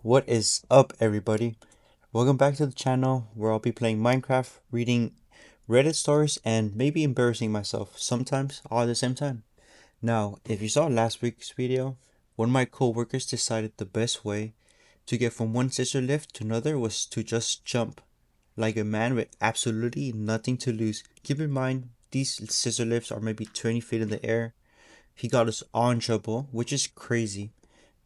What is up, everybody? Welcome back to the channel where I'll be playing Minecraft, reading Reddit stories, and maybe embarrassing myself sometimes all at the same time. Now, if you saw last week's video, one of my co-workers decided the best way to get from one scissor lift to another was to just jump, like a man with absolutely nothing to lose. Keep in mind, these scissor lifts are maybe 20 feet in the air. He got us all in trouble, which is crazy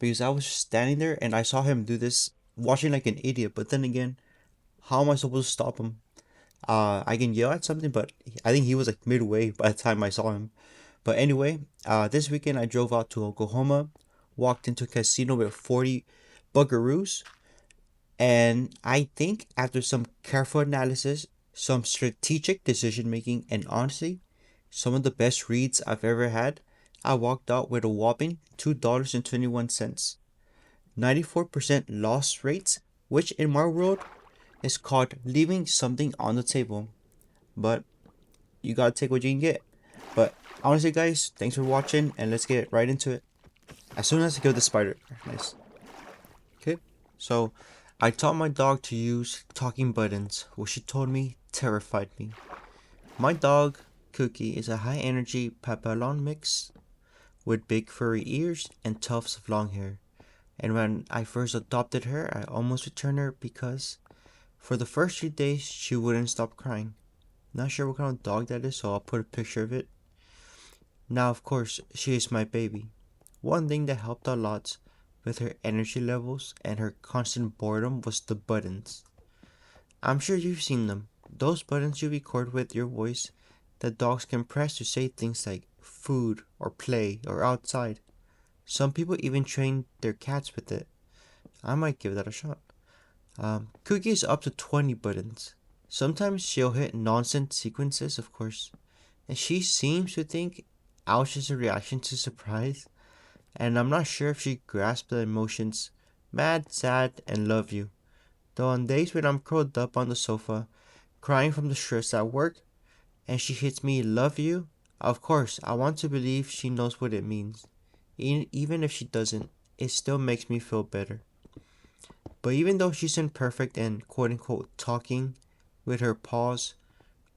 because I was standing there and I saw him do this, watching like an idiot. But then again, how am I supposed to stop him? I can yell at something, but I think he was like midway by the time I saw him. But anyway, this weekend I drove out to Oklahoma, walked into a casino with 40 buckaroos, and I think after some careful analysis, some strategic decision making, and honestly, some of the best reads I've ever had, I walked out with a whopping $2.21. 94% loss rates, which in my world is called leaving something on the table. But you gotta take what you can get. But honestly, guys, thanks for watching, and let's get right into it. As soon as I kill the spider, nice. Okay, so I taught my dog to use talking buttons, which she told me terrified me. My dog, Cookie, is a high energy Papillon mix with big furry ears and tufts of long hair. And when I first adopted her, I almost returned her because for the first 3 days she wouldn't stop crying. Not sure what kind of dog that is, so I'll put a picture of it. Now, of course, she is my baby. One thing that helped a lot with her energy levels and her constant boredom was the buttons. I'm sure you've seen them. Those buttons you record with your voice that dogs can press to say things like food or play or outside. Some people even train their cats with it. I might give that a shot. Cookie is up to 20 buttons. Sometimes she'll hit nonsense sequences, of course, and she seems to think ouch is a reaction to surprise, and I'm not sure if she grasps the emotions mad, sad, and love you. Though on days when I'm curled up on the sofa, crying from the stress at work, and she hits me love you, of course, I want to believe she knows what it means. Even if she doesn't, it still makes me feel better. But even though she's imperfect and quote unquote talking with her paws,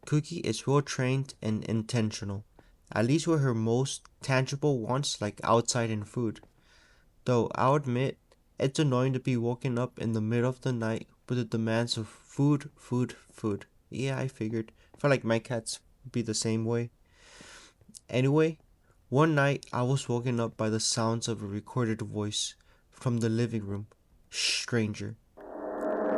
Cookie is well trained and intentional, at least with her most tangible wants like outside and food. Though I'll admit, it's annoying to be woken up in the middle of the night with the demands of food, food, food. Yeah, I figured. I feel like my cats would be the same way. Anyway, one night I was woken up by the sounds of a recorded voice from the living room. Stranger.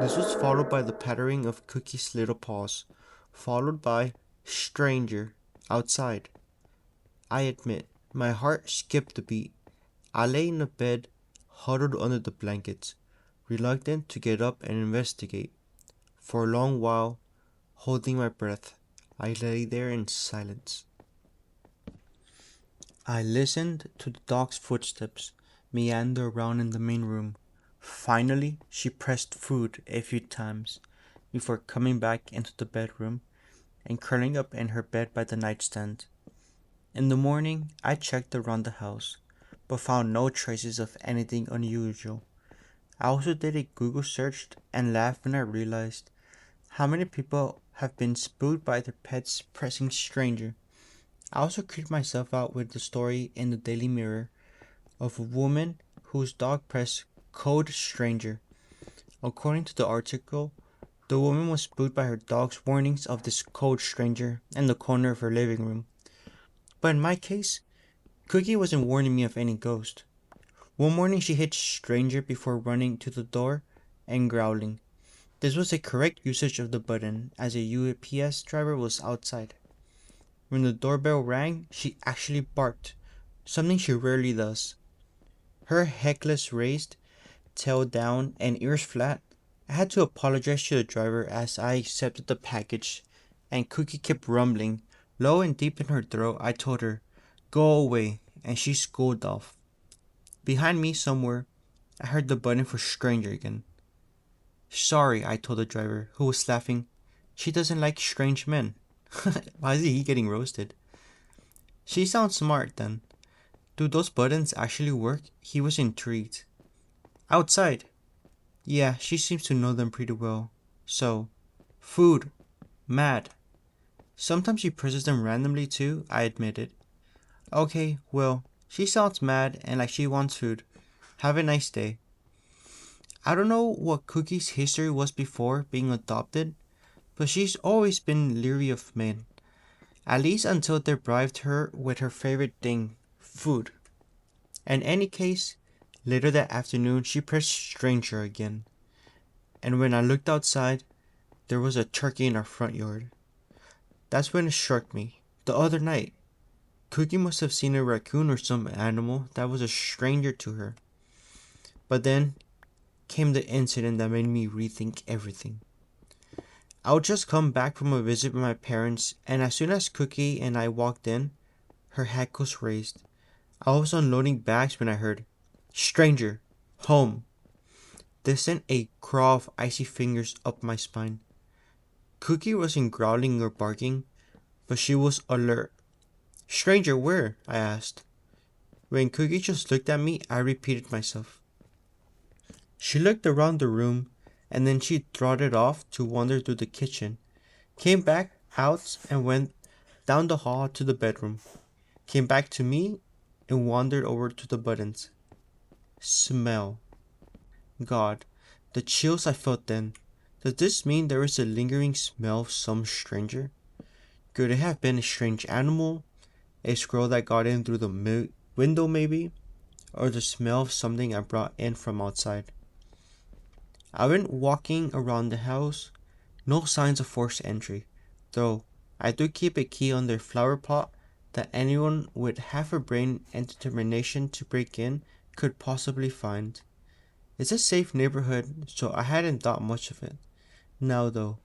This was followed by the pattering of Cookie's little paws, followed by stranger outside. I admit, my heart skipped a beat. I lay in the bed, huddled under the blankets, reluctant to get up and investigate. For a long while, holding my breath, I lay there in silence. I listened to the dog's footsteps meander around in the main room. Finally, she pressed food a few times before coming back into the bedroom and curling up in her bed by the nightstand. In the morning, I checked around the house, but found no traces of anything unusual. I also did a Google search and laughed when I realized how many people have been spooked by their pets pressing stranger. I also creeped myself out with the story in the Daily Mirror of a woman whose dog pressed code stranger. According to the article, the woman was spooked by her dog's warnings of this code stranger in the corner of her living room. But in my case, Cookie wasn't warning me of any ghost. One morning she hit stranger before running to the door and growling. This was a correct usage of the button as a UPS driver was outside. When the doorbell rang, she actually barked, something she rarely does. Her heckless raised, tail down, and ears flat. I had to apologize to the driver as I accepted the package, and Cookie kept rumbling. Low and deep in her throat, I told her, "Go away," and she scolded off. Behind me somewhere, I heard the button for stranger again. "Sorry," I told the driver, who was laughing. "She doesn't like strange men." Why is he getting roasted? She sounds smart then. Do those buttons actually work? He was intrigued. Outside. Yeah, she seems to know them pretty well. So, food, mad. Sometimes she presses them randomly too, I admit it. Okay, well, she sounds mad and like she wants food. Have a nice day. I don't know what Cookie's history was before being adopted, but she's always been leery of men. At least until they bribed her with her favorite thing, food. In any case, later that afternoon she pressed stranger again. And when I looked outside, there was a turkey in our front yard. That's when it struck me. The other night, Cookie must have seen a raccoon or some animal that was a stranger to her. But then came the incident that made me rethink everything. I would just come back from a visit with my parents, and as soon as Cookie and I walked in, her head was raised. I was unloading bags when I heard, "Stranger, home." This sent a crawl of icy fingers up my spine. Cookie wasn't growling or barking, but she was alert. "Stranger, where?" I asked. When Cookie just looked at me, I repeated myself. She looked around the room, and then she trotted off to wander through the kitchen, came back out and went down the hall to the bedroom, came back to me, and wandered over to the buttons. Smell. God, the chills I felt then. Does this mean there is a lingering smell of some stranger? Could it have been a strange animal? A squirrel that got in through the window, maybe? Or the smell of something I brought in from outside? I went walking around the house. No signs of forced entry, though I do keep a key on their flower pot that anyone with half a brain and determination to break in could possibly find. It's a safe neighborhood, so I hadn't thought much of it. Now, though,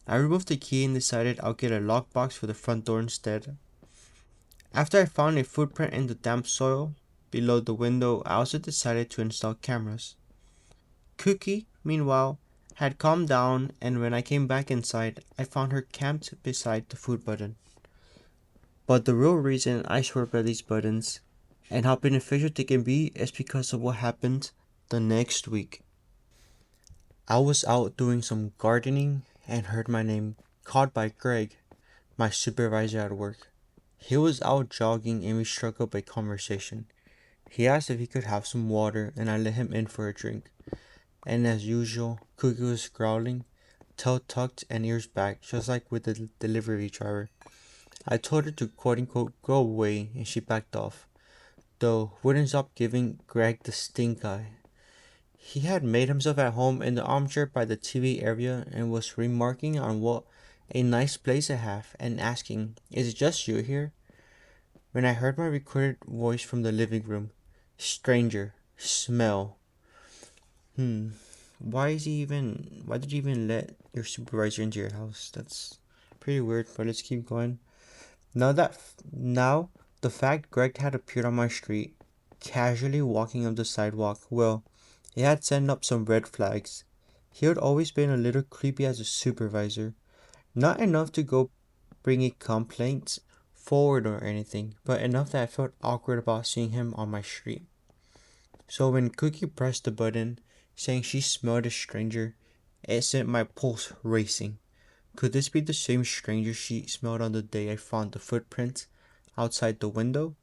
I removed the key and decided I'll get a lockbox for the front door instead. After I found a footprint in the damp soil below the window, I also decided to install cameras. Cookie, meanwhile, had calmed down, and when I came back inside, I found her camped beside the food button. But the real reason I swear by these buttons and how beneficial they can be is because of what happened the next week. I was out doing some gardening and heard my name called by Greg, my supervisor at work. He was out jogging and we struck up a conversation. He asked if he could have some water and I let him in for a drink. And as usual, Cookie was growling, tail tucked and ears back, just like with the delivery driver. I told her to quote unquote go away and she backed off, though wouldn't stop giving Greg the stink eye. He had made himself at home in the armchair by the TV area and was remarking on what a nice place I have and asking, "Is it just you here?" When I heard my recorded voice from the living room, "Stranger, smell." Hmm. Why did you even let your supervisor into your house? That's pretty weird, but let's keep going. Now, the fact Greg had appeared on my street, casually walking up the sidewalk, well, it had sent up some red flags. He had always been a little creepy as a supervisor. Not enough to go bring a complaint forward or anything, but enough that I felt awkward about seeing him on my street. So when Cookie pressed the button, saying she smelled a stranger, it sent my pulse racing. Could this be the same stranger she smelled on the day I found the footprints outside the window?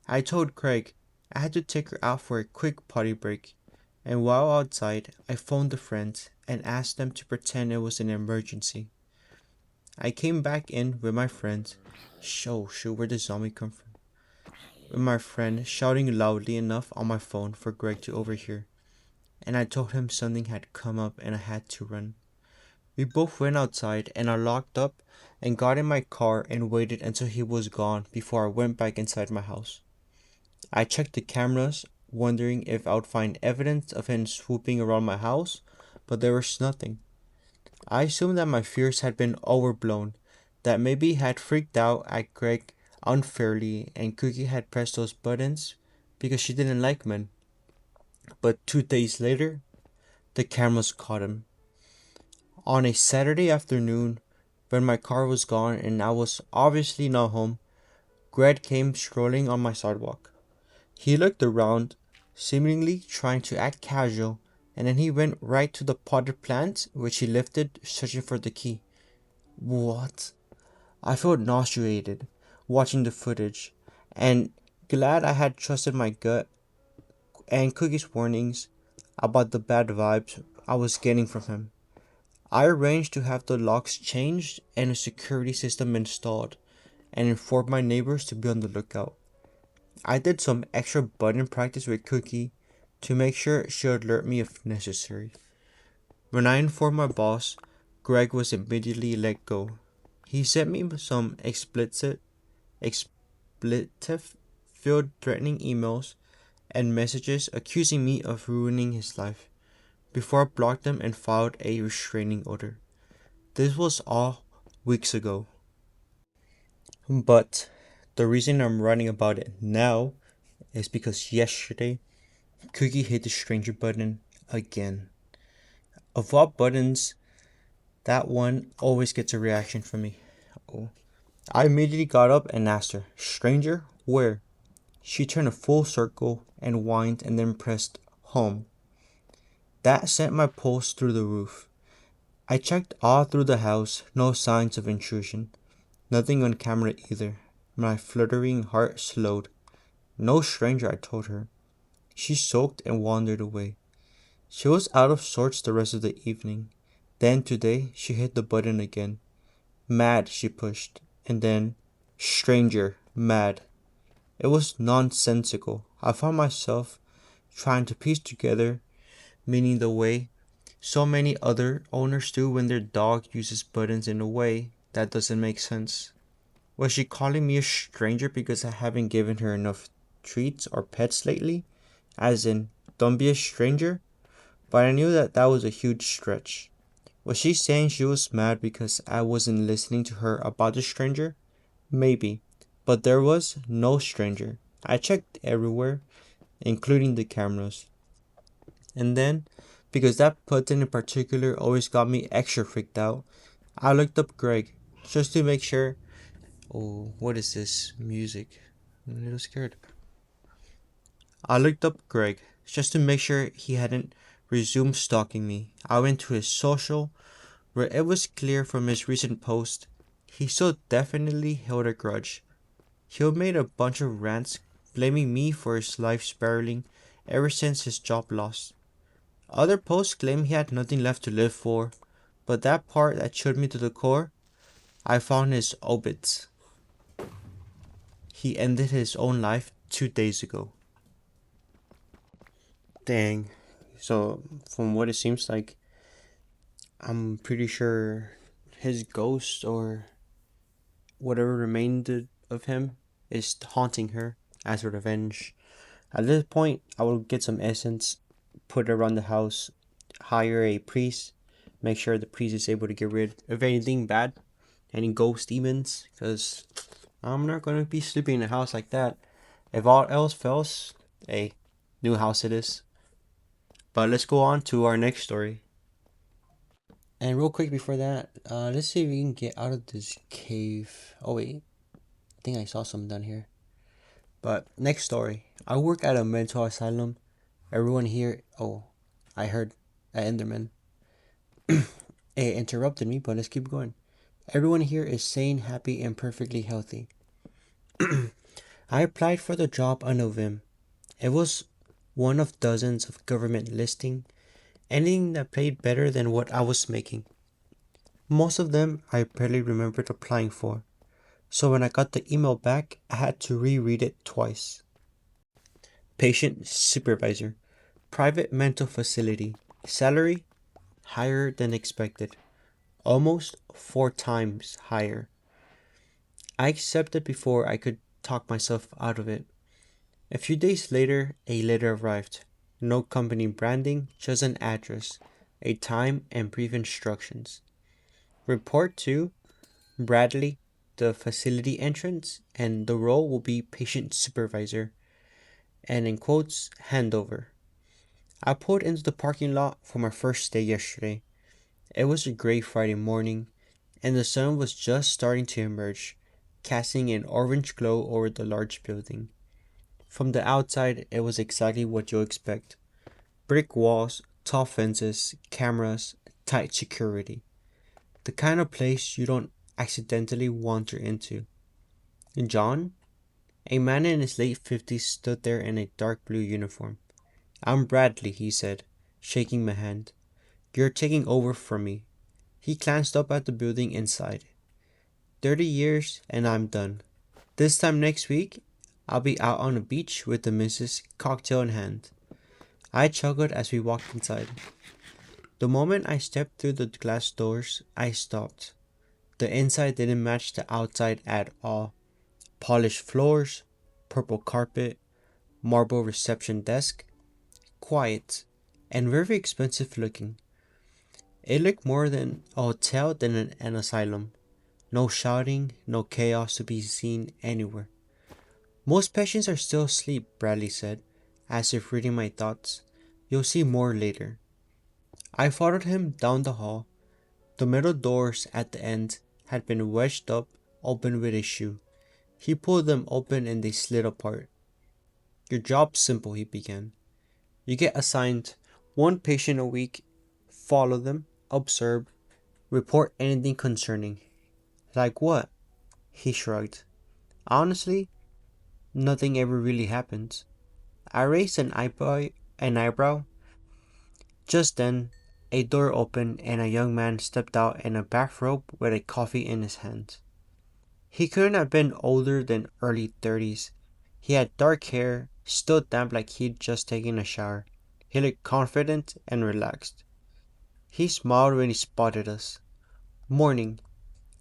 I told Craig I had to take her out for a quick potty break, and while outside, I phoned a friend and asked them to pretend it was an emergency. I came back in with my friend. Shoot, where did zombie come from? With my friend shouting loudly enough on my phone for Greg to overhear, and I told him something had come up and I had to run. We both went outside and I locked up and got in my car and waited until he was gone before I went back inside my house. I checked the cameras, wondering if I would find evidence of him swooping around my house, but there was nothing. I assumed that my fears had been overblown, that maybe he had freaked out at Greg unfairly and Cookie had pressed those buttons because she didn't like men. But 2 days later, the cameras caught him. On a Saturday afternoon, when my car was gone and I was obviously not home, Greg came strolling on my sidewalk. He looked around, seemingly trying to act casual, and then he went right to the potted plant, which he lifted, searching for the key. What? I felt nauseated watching the footage, and glad I had trusted my gut and Cookie's warnings about the bad vibes I was getting from him. I arranged to have the locks changed and a security system installed, and informed my neighbors to be on the lookout. I did some extra button practice with Cookie to make sure she would alert me if necessary. When I informed my boss, Greg was immediately let go. He sent me some expletive filled threatening emails and messages accusing me of ruining his life before I blocked them and filed a restraining order. This was all weeks ago. But the reason I'm writing about it now is because yesterday Cookie hit the stranger button again. Of all buttons, that one always gets a reaction from me. Oh. I immediately got up and asked her, "Stranger, where?" She turned a full circle and whined and then pressed home. That sent my pulse through the roof. I checked all through the house, no signs of intrusion. Nothing on camera either. My fluttering heart slowed. No stranger, I told her. She sulked and wandered away. She was out of sorts the rest of the evening. Then today she hit the button again. Mad, she pushed. And then, stranger, mad. It was nonsensical. I found myself trying to piece together meaning the way so many other owners do when their dog uses buttons in a way that doesn't make sense. Was she calling me a stranger because I haven't given her enough treats or pets lately? As in, don't be a stranger? But I knew that was a huge stretch. Was she saying she was mad because I wasn't listening to her about the stranger? Maybe. But there was no stranger. I checked everywhere, including the cameras. And then, because that button in particular always got me extra freaked out, I looked up Greg just to make sure. Oh, what is this music? I'm a little scared. I looked up Greg just to make sure he hadn't resumed stalking me. I went to his social, where it was clear from his recent post he still definitely held a grudge. He had made a bunch of rants blaming me for his life spiraling ever since his job loss. Other posts claim he had nothing left to live for, but that part that chilled me to the core, I found his obits. He ended his own life 2 days ago. Dang. So, from what it seems like, I'm pretty sure his ghost or whatever remained of him is haunting her as a revenge. At this point, I will get some essence, put it around the house, hire a priest, make sure the priest is able to get rid of anything bad, any ghost demons, because I'm not going to be sleeping in a house like that. If all else fails, a new house it is. But let's go on to our next story. And real quick before that, let's see if we can get out of this cave. Oh wait, I think I saw some down here. But next story. I work at a mental asylum. Everyone here. Oh, I heard an Enderman. It interrupted me, but let's keep going. Everyone here is sane, happy, and perfectly healthy. I applied for the job on Novim. It was one of dozens of government listing, anything that paid better than what I was making. Most of them I barely remembered applying for, so when I got the email back, I had to reread it twice. Patient supervisor, private mental facility, salary higher than expected, almost 4 times higher. I accepted before I could talk myself out of it. A few days later, a letter arrived. No company branding, just an address, a time, and brief instructions. Report to Bradley, the facility entrance, and the role will be patient supervisor, and in quotes, handover. I pulled into the parking lot for my first day yesterday. It was a gray Friday morning, and the sun was just starting to emerge, casting an orange glow over the large building. From the outside, it was exactly what you'll expect. Brick walls, Tall fences, cameras, tight security. The kind of place you don't accidentally wander into. John, a man in his late 50s, stood there in a dark blue uniform. "I'm Bradley," he said, shaking my hand. "You're taking over from me." He glanced up at the building inside. 30 years and I'm done. This time next week, I'll be out on the beach with the missus, cocktail in hand. I chuckled as we walked inside. The moment I stepped through the glass doors, I stopped. The inside didn't match the outside at all. Polished floors, purple carpet, marble reception desk, quiet, and very expensive looking. It looked more than a hotel than an asylum. No shouting, no chaos to be seen anywhere. "Most patients are still asleep," Bradley said, as if reading my thoughts. "You'll see more later." I followed him down the hall. The metal doors at the end had been wedged up, open with a shoe. He pulled them open and they slid apart. "Your job's simple," he began. "You get assigned one patient a week, follow them, observe, report anything concerning." "Like what?" He shrugged. "Honestly, nothing ever really happens." I raised an eyebrow. Just then, a door opened and a young man stepped out in a bathrobe with a coffee in his hand. He couldn't have been older than early 30s. He had dark hair, still damp like he'd just taken a shower. He looked confident and relaxed. He smiled when he spotted us. "Morning."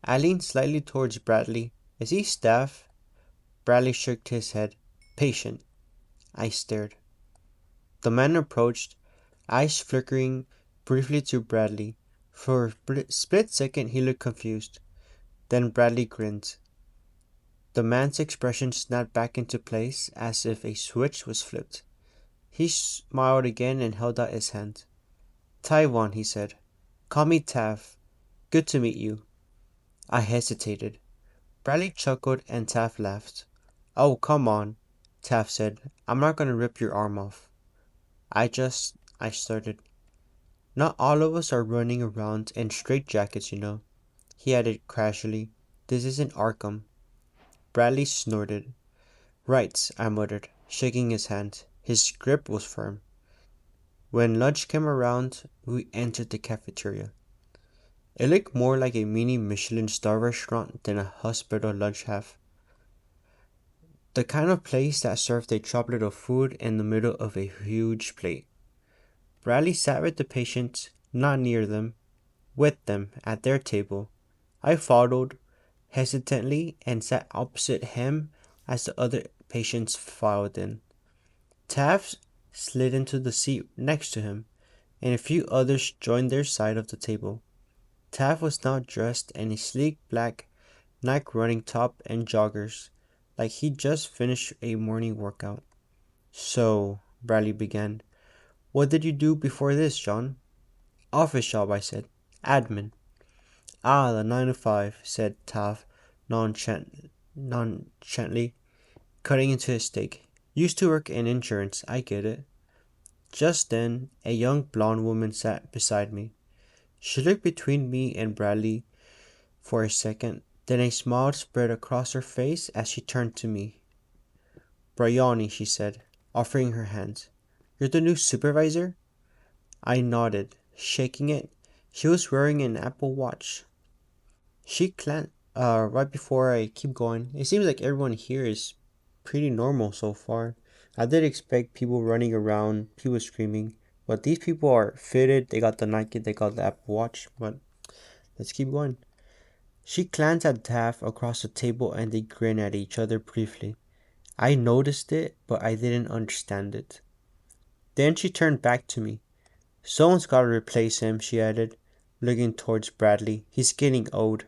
I leaned slightly towards Bradley. "Is he staff?" Bradley shook his head. "Patient." I stared. The man approached, eyes flickering briefly to Bradley. For a split second he looked confused. Then Bradley grinned. The man's expression snapped back into place as if a switch was flipped. He smiled again and held out his hand. "Taiwan," he said. "Call me Tav. Good to meet you." I hesitated. Bradley chuckled and Tav laughed. "Oh, come on," Tav said. "I'm not gonna rip your arm off." I started. "Not all of us are running around in straitjackets, you know," he added casually. "This isn't Arkham." Bradley snorted. "Right," I muttered, shaking his hand. His grip was firm. When lunch came around, we entered the cafeteria. It looked more like a mini Michelin star restaurant than a hospital lunch half. The kind of place that served a droplet of food in the middle of a huge plate. Bradley sat with the patients, not near them, with them, at their table. I followed, hesitantly, and sat opposite him as the other patients filed in. Tav slid into the seat next to him, and a few others joined their side of the table. Tav was now dressed in a sleek black Nike running top and joggers, like he'd just finished a morning workout. "So," Bradley began, "what did you do before this, John?" "Office job," I said. "Admin." "Ah, the 9 to 5, said Tav nonchalantly, cutting into his steak. "Used to work in insurance, I get it." Just then, a young blonde woman sat beside me. She looked between me and Bradley for a second, then a smile spread across her face as she turned to me. "Bryony," she said, offering her hand. "You're the new supervisor?" I nodded, shaking it. She was wearing an Apple Watch. Right before I keep going, it seems like everyone here is pretty normal so far. I did expect people running around, people screaming, but these people are fitted, they got the Nike, they got the Apple Watch, but let's keep going. She glanced at Taff across the table and they grinned at each other briefly. I noticed it, but I didn't understand it. Then she turned back to me. "Someone's gotta replace him," she added, looking towards Bradley. "He's getting old."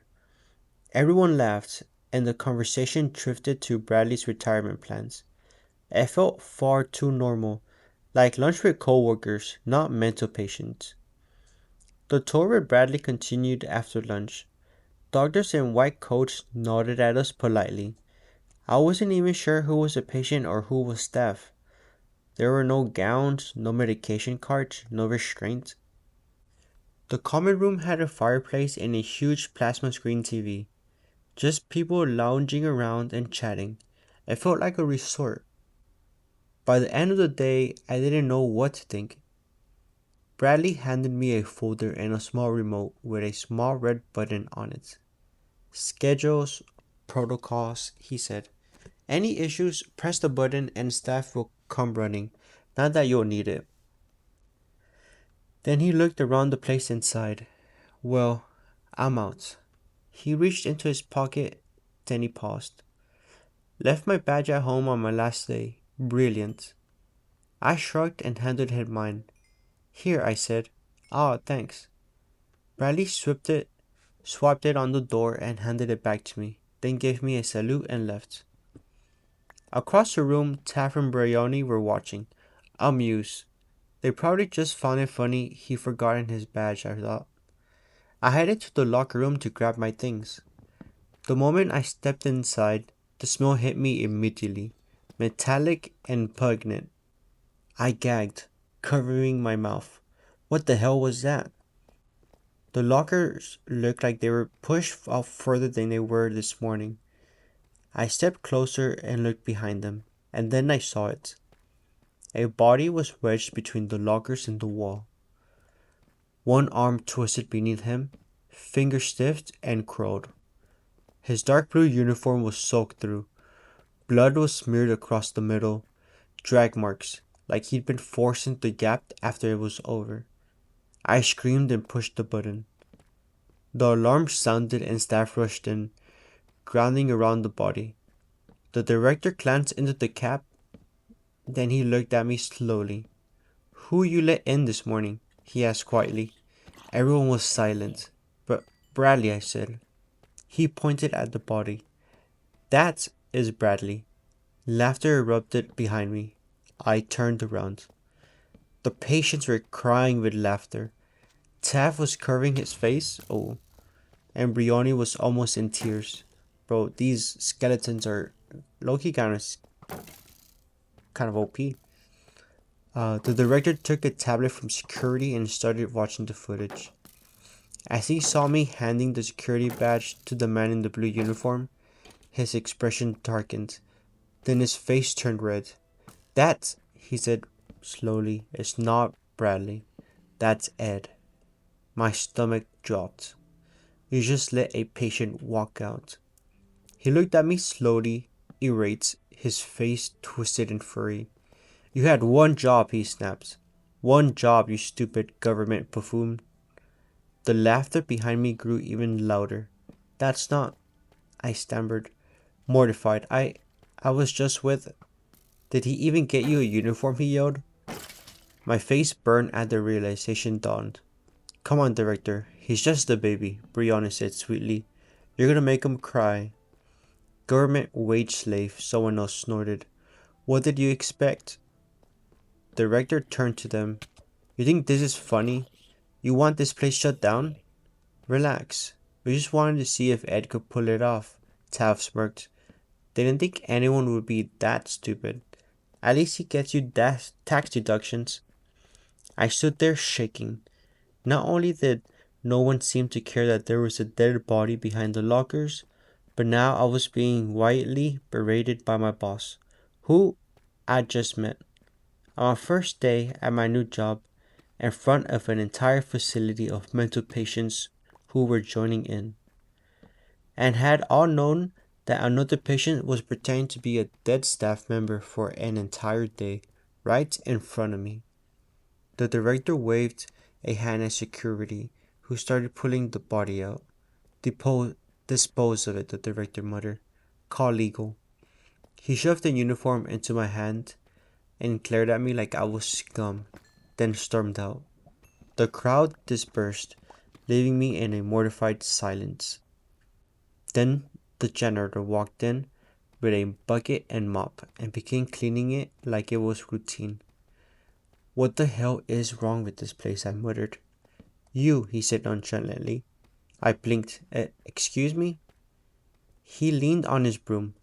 Everyone laughed, and the conversation drifted to Bradley's retirement plans. It felt far too normal, like lunch with coworkers, not mental patients. The tour with Bradley continued after lunch. Doctors in white coats nodded at us politely. I wasn't even sure who was a patient or who was staff. There were no gowns, no medication carts, no restraints. The common room had a fireplace and a huge plasma screen TV. Just people lounging around and chatting. It felt like a resort. By the end of the day, I didn't know what to think. Bradley handed me a folder and a small remote with a small red button on it. Schedules, protocols, he said. Any issues, press the button and staff will come running. Not that you'll need it. Then he looked around the place and sighed. Well, I'm out. He reached into his pocket, then he paused. Left my badge at home on my last day. Brilliant. I shrugged and handed him mine. Here, I said. Ah, thanks. Bradley swapped it on the door and handed it back to me, then gave me a salute and left. Across the room, Taff and Brioni were watching, amused. They probably just found it funny he'd forgotten his badge, I thought. I headed to the locker room to grab my things. The moment I stepped inside, the smell hit me immediately, metallic and pungent. I gagged, covering my mouth. What the hell was that? The lockers looked like they were pushed out further than they were this morning. I stepped closer and looked behind them, and then I saw it. A body was wedged between the lockers and the wall. One arm twisted beneath him, fingers stiffed and curled. His dark blue uniform was soaked through. Blood was smeared across the middle, drag marks, like he'd been forced into the gap after it was over. I screamed and pushed the button. The alarm sounded and staff rushed in, grounding around the body. The director glanced into the cab, then he looked at me slowly. Who you let in this morning? He asked quietly. Everyone was silent. But Bradley, I said. He pointed at the body. That is Bradley. Laughter erupted behind me. I turned around. The patients were crying with laughter. Taff was curving his face. Oh. And Brioni was almost in tears. Bro, these skeletons are low-key kind of OP. The director took a tablet from security and started watching the footage. As he saw me handing the security badge to the man in the blue uniform, his expression darkened. Then his face turned red. That, he said slowly, is not Bradley. That's Ed. My stomach dropped. You just let a patient walk out. He looked at me slowly, irate, his face twisted and furry. You had one job, he snapped. One job, you stupid government buffoon. The laughter behind me grew even louder. That's not... I stammered, mortified. I was just with... Did he even get you a uniform, he yelled. My face burned as the realization dawned. Come on, director. He's just a baby, Brianna said sweetly. You're gonna make him cry. Government wage slave, someone else snorted. What did you expect? The director turned to them. You think this is funny? You want this place shut down? Relax. We just wanted to see if Ed could pull it off. Taff smirked. Didn't think anyone would be that stupid. At least he gets you tax deductions. I stood there shaking. Not only did no one seem to care that there was a dead body behind the lockers, but now I was being widely berated by my boss, who I just met. On my first day at my new job, in front of an entire facility of mental patients who were joining in, and had all known that another patient was pretending to be a dead staff member for an entire day, right in front of me. The director waved a hand at security, who started pulling the body out. Dispose of it, the director muttered. Call legal. He shoved the uniform into my hand and glared at me like I was scum, then stormed out. The crowd dispersed, leaving me in a mortified silence. Then the janitor walked in with a bucket and mop and began cleaning it like it was routine. What the hell is wrong with this place? I muttered. You, he said nonchalantly. I blinked. Excuse me? He leaned on his broom.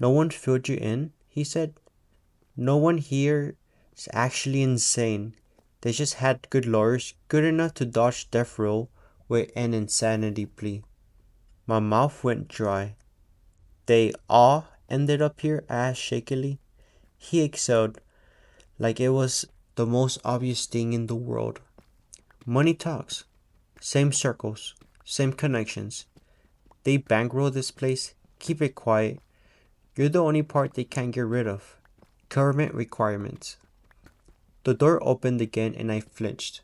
No one filled you in, he said. No one here It's actually insane. They just had good lawyers, good enough to dodge death row with an insanity plea. My mouth went dry. They all ended up here? I asked shakily. He excelled, like it was the most obvious thing in the world. Money talks. Same circles, same connections. They bankroll this place, keep it quiet. You're the only part they can't get rid of. Government requirements. The door opened again and I flinched.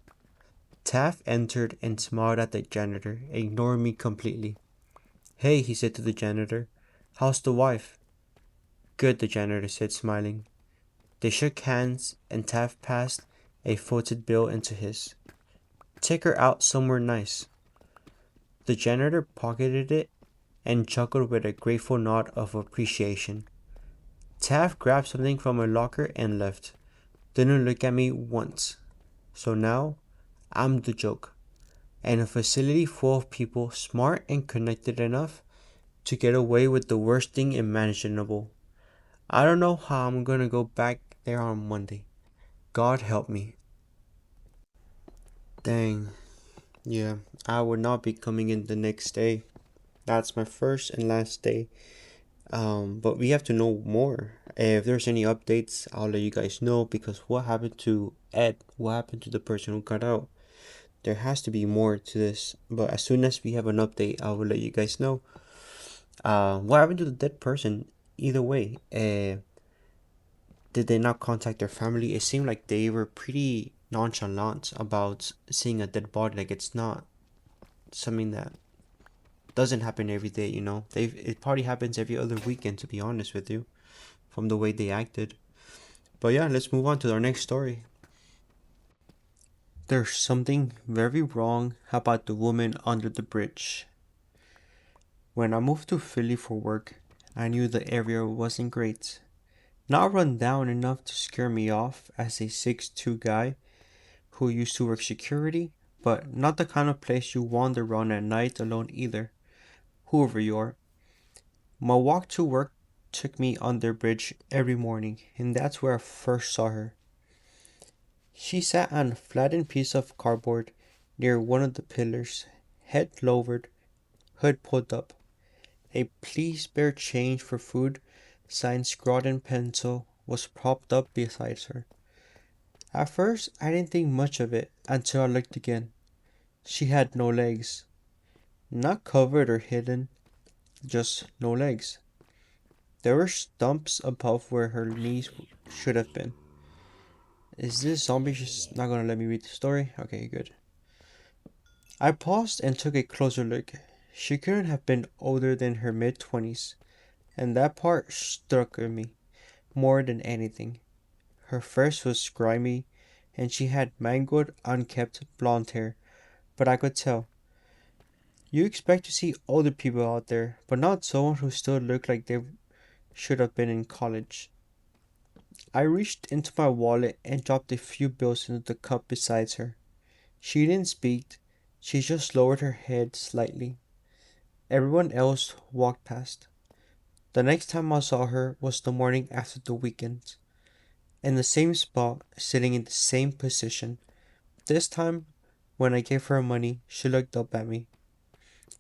Taff entered and smiled at the janitor, ignoring me completely. Hey, he said to the janitor. How's the wife? Good, the janitor said, smiling. They shook hands and Taff passed a folded bill into his. Take her out somewhere nice. The janitor pocketed it and chuckled with a grateful nod of appreciation. Taff grabbed something from a locker and left. Didn't look at me once. So now, I'm the joke. And a facility full of people smart and connected enough to get away with the worst thing imaginable. I don't know how I'm gonna go back there on Monday. God help me. Dang. Yeah, I would not be coming in the next day. That's my first and last day. But we have to know more. If there's any updates, I'll let you guys know because what happened to Ed? What happened to the person who got out? There has to be more to this. But as soon as we have an update, I will let you guys know. What happened to the dead person? Either way, did they not contact their family? It seemed like they were pretty nonchalant about seeing a dead body. Like it's not something that doesn't happen every day, you know. It probably happens every other weekend, to be honest with you, from the way they acted. But yeah, let's move on to our next story. There's something very wrong about the woman under the bridge. When I moved to Philly for work, I knew the area wasn't great. Not run down enough to scare me off as a 6'2" guy who used to work security, but not the kind of place you wander around at night alone either, whoever you are. My walk to work took me under bridge every morning, and that's where I first saw her. She sat on a flattened piece of cardboard near one of the pillars, head lowered, hood pulled up. A "Please spare change for food" sign scrawled in pencil was propped up beside her. At first, I didn't think much of it until I looked again. She had no legs. Not covered or hidden, just no legs. There were stumps above where her knees should have been. Is this zombie just not gonna let me read the story? Okay, good. I paused and took a closer look. She couldn't have been older than her mid-20s, and that part struck me more than anything. Her face was grimy, and she had mangled, unkempt blonde hair, but I could tell. You expect to see older people out there, but not someone who still looked like they should have been in college. I reached into my wallet and dropped a few bills into the cup beside her. She didn't speak, she just lowered her head slightly. Everyone else walked past. The next time I saw her was the morning after the weekend, in the same spot, sitting in the same position. This time, when I gave her money, she looked up at me.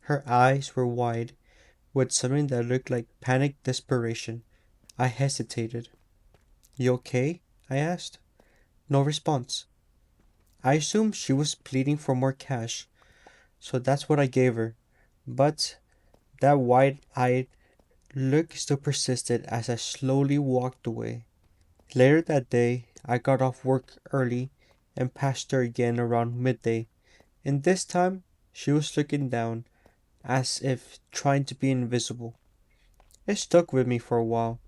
Her eyes were wide, with something that looked like panicked desperation. I hesitated. You okay? I asked. No response. I assumed she was pleading for more cash, so that's what I gave her. But that wide-eyed look still persisted as I slowly walked away. Later that day, I got off work early and passed her again around midday, and this time she was looking down, as if trying to be invisible. It stuck with me for a while.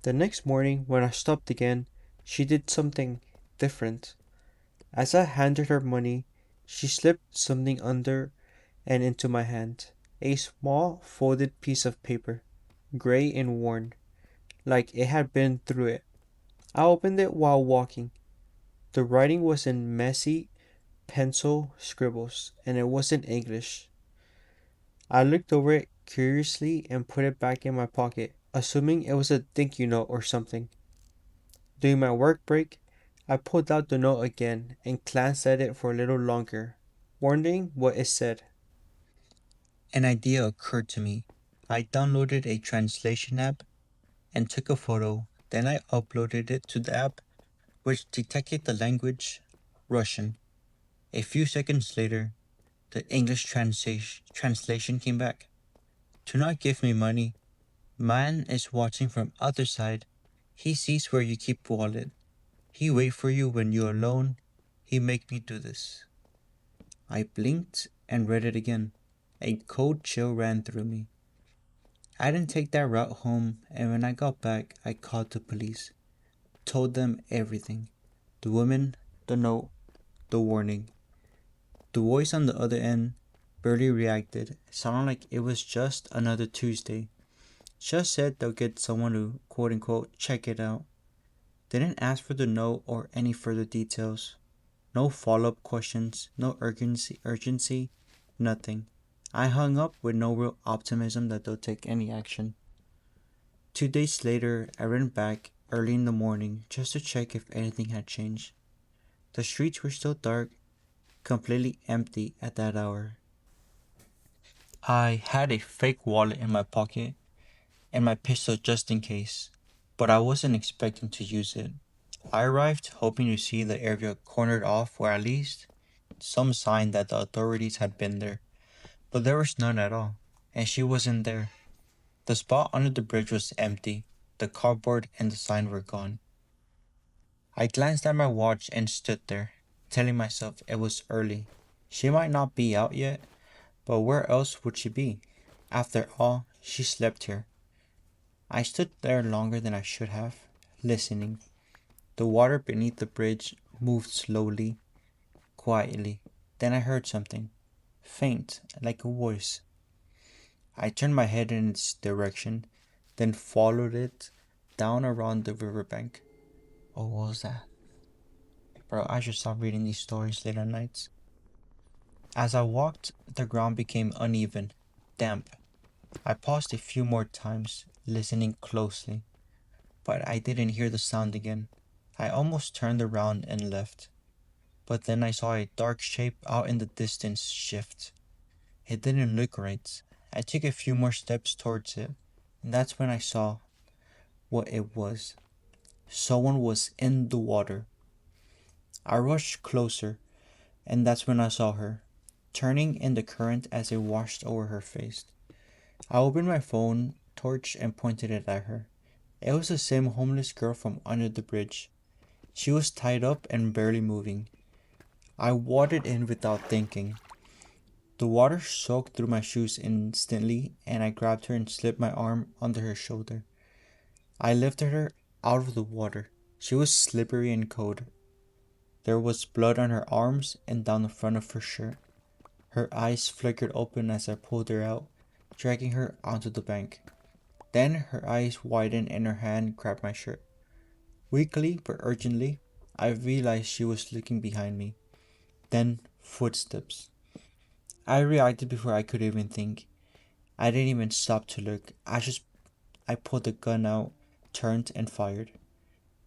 The next morning, when I stopped again, she did something different. As I handed her money, she slipped something under and into my hand. A small folded piece of paper, gray and worn, like it had been through it. I opened it while walking. The writing was in messy pencil scribbles, and it wasn't English. I looked over it curiously and put it back in my pocket, assuming it was a thank you note or something. During my work break, I pulled out the note again and glanced at it for a little longer, wondering what it said. An idea occurred to me. I downloaded a translation app and took a photo. Then I uploaded it to the app, which detected the language Russian. A few seconds later, the English translation came back. Do not give me money. Man is watching from other side. He sees where you keep wallet. He wait for you when you alone. He make me do this. I blinked and read it again. A cold chill ran through me. I didn't take that route home, and when I got back, I called the police. Told them everything. The woman, the note, the warning. The voice on the other end barely reacted. It sounded like it was just another Tuesday. Just said they'll get someone to quote unquote check it out. Didn't ask for the note or any further details. No follow-up questions, no urgency, nothing. I hung up with no real optimism that they'll take any action. 2 days later, I ran back early in the morning just to check if anything had changed. The streets were still dark, completely empty at that hour. I had a fake wallet in my pocket and my pistol just in case, but I wasn't expecting to use it. I arrived hoping to see the area cornered off or at least some sign that the authorities had been there, but there was none at all, and she wasn't there. The spot under the bridge was empty, the cardboard and the sign were gone. I glanced at my watch and stood there, telling myself it was early. She might not be out yet, but where else would she be? After all, she slept here. I stood there longer than I should have, listening. The water beneath the bridge moved slowly, quietly. Then I heard something, faint, like a voice. I turned my head in its direction, then followed it down around the riverbank. Oh, what was that? Bro, I should stop reading these stories late at nights. As I walked, the ground became uneven, damp. I paused a few more times, listening closely, but I didn't hear the sound again. I almost turned around and left, but then I saw a dark shape out in the distance shift. It didn't look right. I took a few more steps towards it, and that's when I saw what it was. Someone was in the water. I rushed closer, and that's when I saw her, turning in the current as it washed over her face. I opened my phone torch and pointed it at her. It was the same homeless girl from under the bridge. She was tied up and barely moving. I waded in without thinking. The water soaked through my shoes instantly, and I grabbed her and slipped my arm under her shoulder. I lifted her out of the water. She was slippery and cold. There was blood on her arms and down the front of her shirt. Her eyes flickered open as I pulled her out, dragging her onto the bank. Then her eyes widened and her hand grabbed my shirt. Weakly but urgently, I realized she was looking behind me. Then footsteps. I reacted before I could even think. I didn't even stop to look. I pulled the gun out, turned and fired.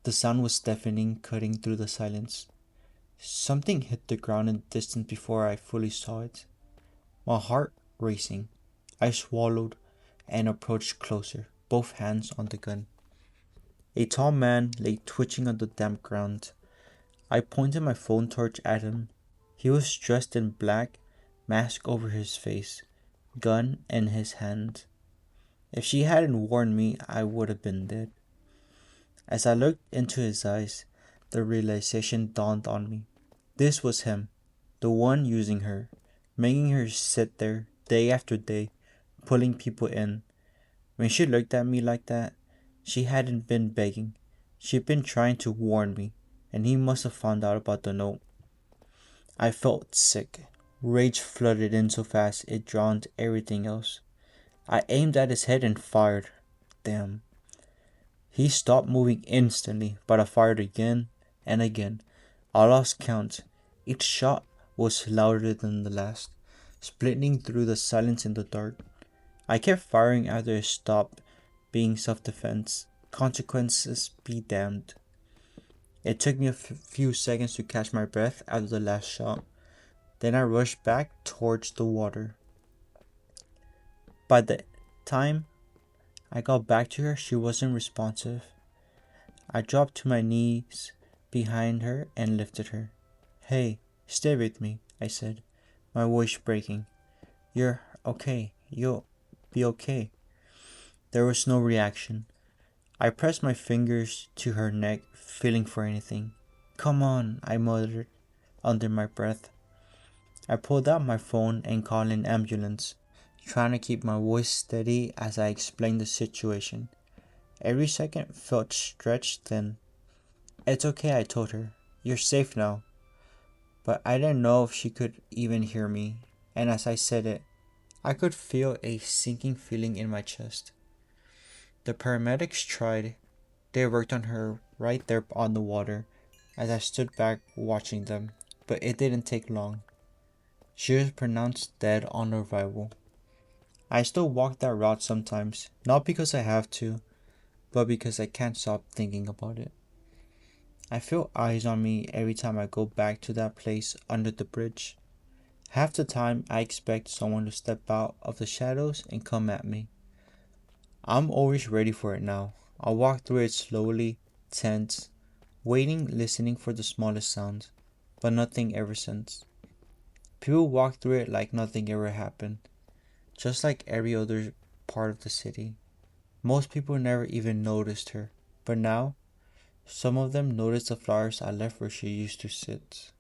The sound was deafening, cutting through the silence. Something hit the ground in the distance before I fully saw it. My heart racing. I swallowed and approached closer, both hands on the gun. A tall man lay twitching on the damp ground. I pointed my phone torch at him. He was dressed in black, mask over his face, gun in his hand. If she hadn't warned me, I would have been dead. As I looked into his eyes, the realization dawned on me. This was him, the one using her, making her sit there day after day, pulling people in. When she looked at me like that, she hadn't been begging. She'd been trying to warn me, and he must have found out about the note. I felt sick. Rage flooded in so fast it drowned everything else. I aimed at his head and fired. Damn. He stopped moving instantly, but I fired again and again. I lost count. Each shot was louder than the last, splitting through the silence in the dark. I kept firing after it stopped being self-defense. Consequences be damned. It took me a few seconds to catch my breath after the last shot. Then I rushed back towards the water. By the time I got back to her, she wasn't responsive. I dropped to my knees behind her and lifted her. "Hey, stay with me," I said, my voice breaking. "You're okay. You'll be okay." There was no reaction. I pressed my fingers to her neck, feeling for anything. "Come on," I muttered under my breath. I pulled out my phone and called an ambulance, trying to keep my voice steady as I explained the situation. Every second felt stretched thin. "It's okay," I told her. "You're safe now." But I didn't know if she could even hear me, and as I said it, I could feel a sinking feeling in my chest. The paramedics tried. They worked on her right there on the water as I stood back watching them, but it didn't take long. She was pronounced dead on arrival. I still walk that route sometimes, not because I have to, but because I can't stop thinking about it. I feel eyes on me every time I go back to that place under the bridge. Half the time I expect someone to step out of the shadows and come at me. I'm always ready for it now. I walk through it slowly, tense, waiting, listening for the smallest sound, but nothing ever since. People walk through it like nothing ever happened, just like every other part of the city. Most people never even noticed her, but now, some of them noticed the flowers I left where she used to sit.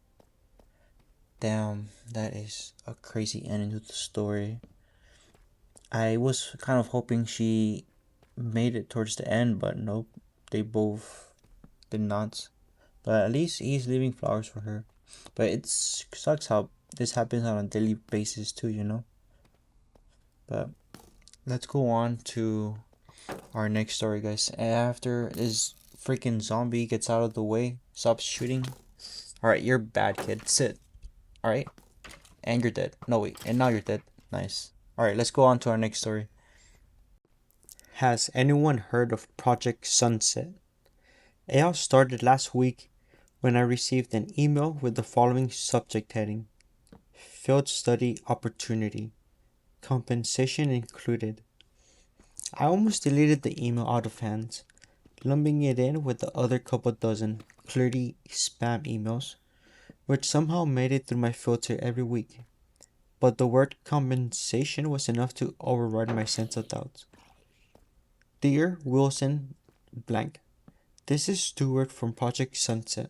Damn, that is a crazy ending to the story. I was kind of hoping she made it towards the end, but nope, they both did not. But at least he's leaving flowers for her. But it sucks how this happens on a daily basis too, you know? But let's go on to our next story, guys. After this freaking zombie gets out of the way, stops shooting. Alright, you're bad, kid. Sit. Alright? And you're dead. No, wait. And now you're dead. Nice. Alright, let's go on to our next story. Has anyone heard of Project Sunset? It all started last week when I received an email with the following subject heading: Field Study Opportunity. Compensation included. I almost deleted the email out of hand, lumping it in with the other couple dozen, clearly spam emails, which somehow made it through my filter every week. But the word compensation was enough to override my sense of doubt. Dear Wilson blank, this is Stuart from Project Sunset.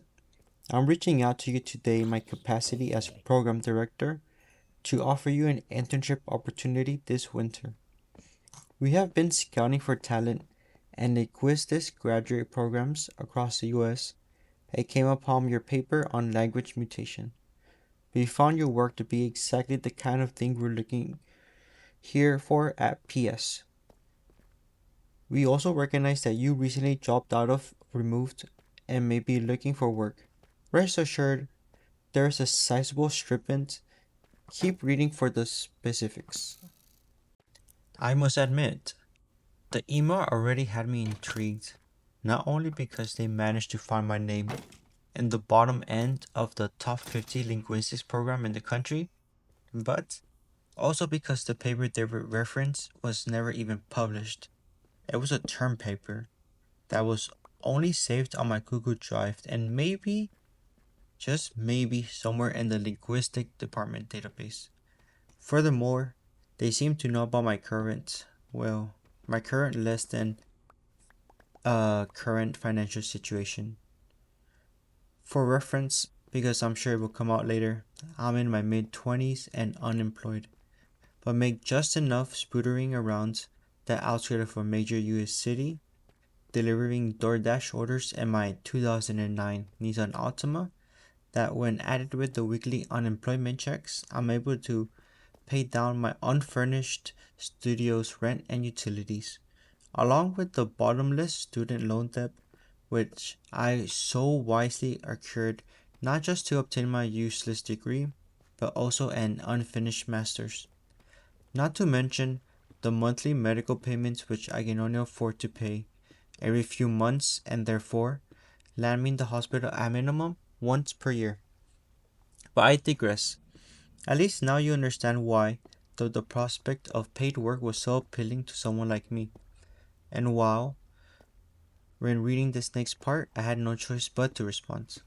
I'm reaching out to you today in my capacity as program director to offer you an internship opportunity this winter. We have been scouting for talent and they quizzed this graduate programs across the US. I came upon your paper on language mutation. We found your work to be exactly the kind of thing we're looking here for at PS. We also recognize that you recently dropped out of removed and may be looking for work. Rest assured, there's a sizable stipend. Keep reading for the specifics. I must admit, the email already had me intrigued, not only because they managed to find my name in the bottom end of the top 50 linguistics program in the country, but also because the paper they referenced was never even published. It was a term paper that was only saved on my Google Drive and maybe, just maybe, somewhere in the linguistic department database. Furthermore, they seemed to know about my current less than current financial situation. For reference, because I'm sure it will come out later, I'm in my mid 20s and unemployed, but make just enough sputtering around the outskirts of a major US city, delivering DoorDash orders in my 2009 Nissan Altima that when added with the weekly unemployment checks, I'm able to pay down my unfurnished studio's rent and utilities, along with the bottomless student loan debt which I so wisely accrued not just to obtain my useless degree, but also an unfinished master's. Not to mention the monthly medical payments which I can only afford to pay every few months and therefore land me in the hospital at minimum once per year. But I digress. At least now you understand why the prospect of paid work was so appealing to someone like me. And while when reading this next part, I had no choice but to respond.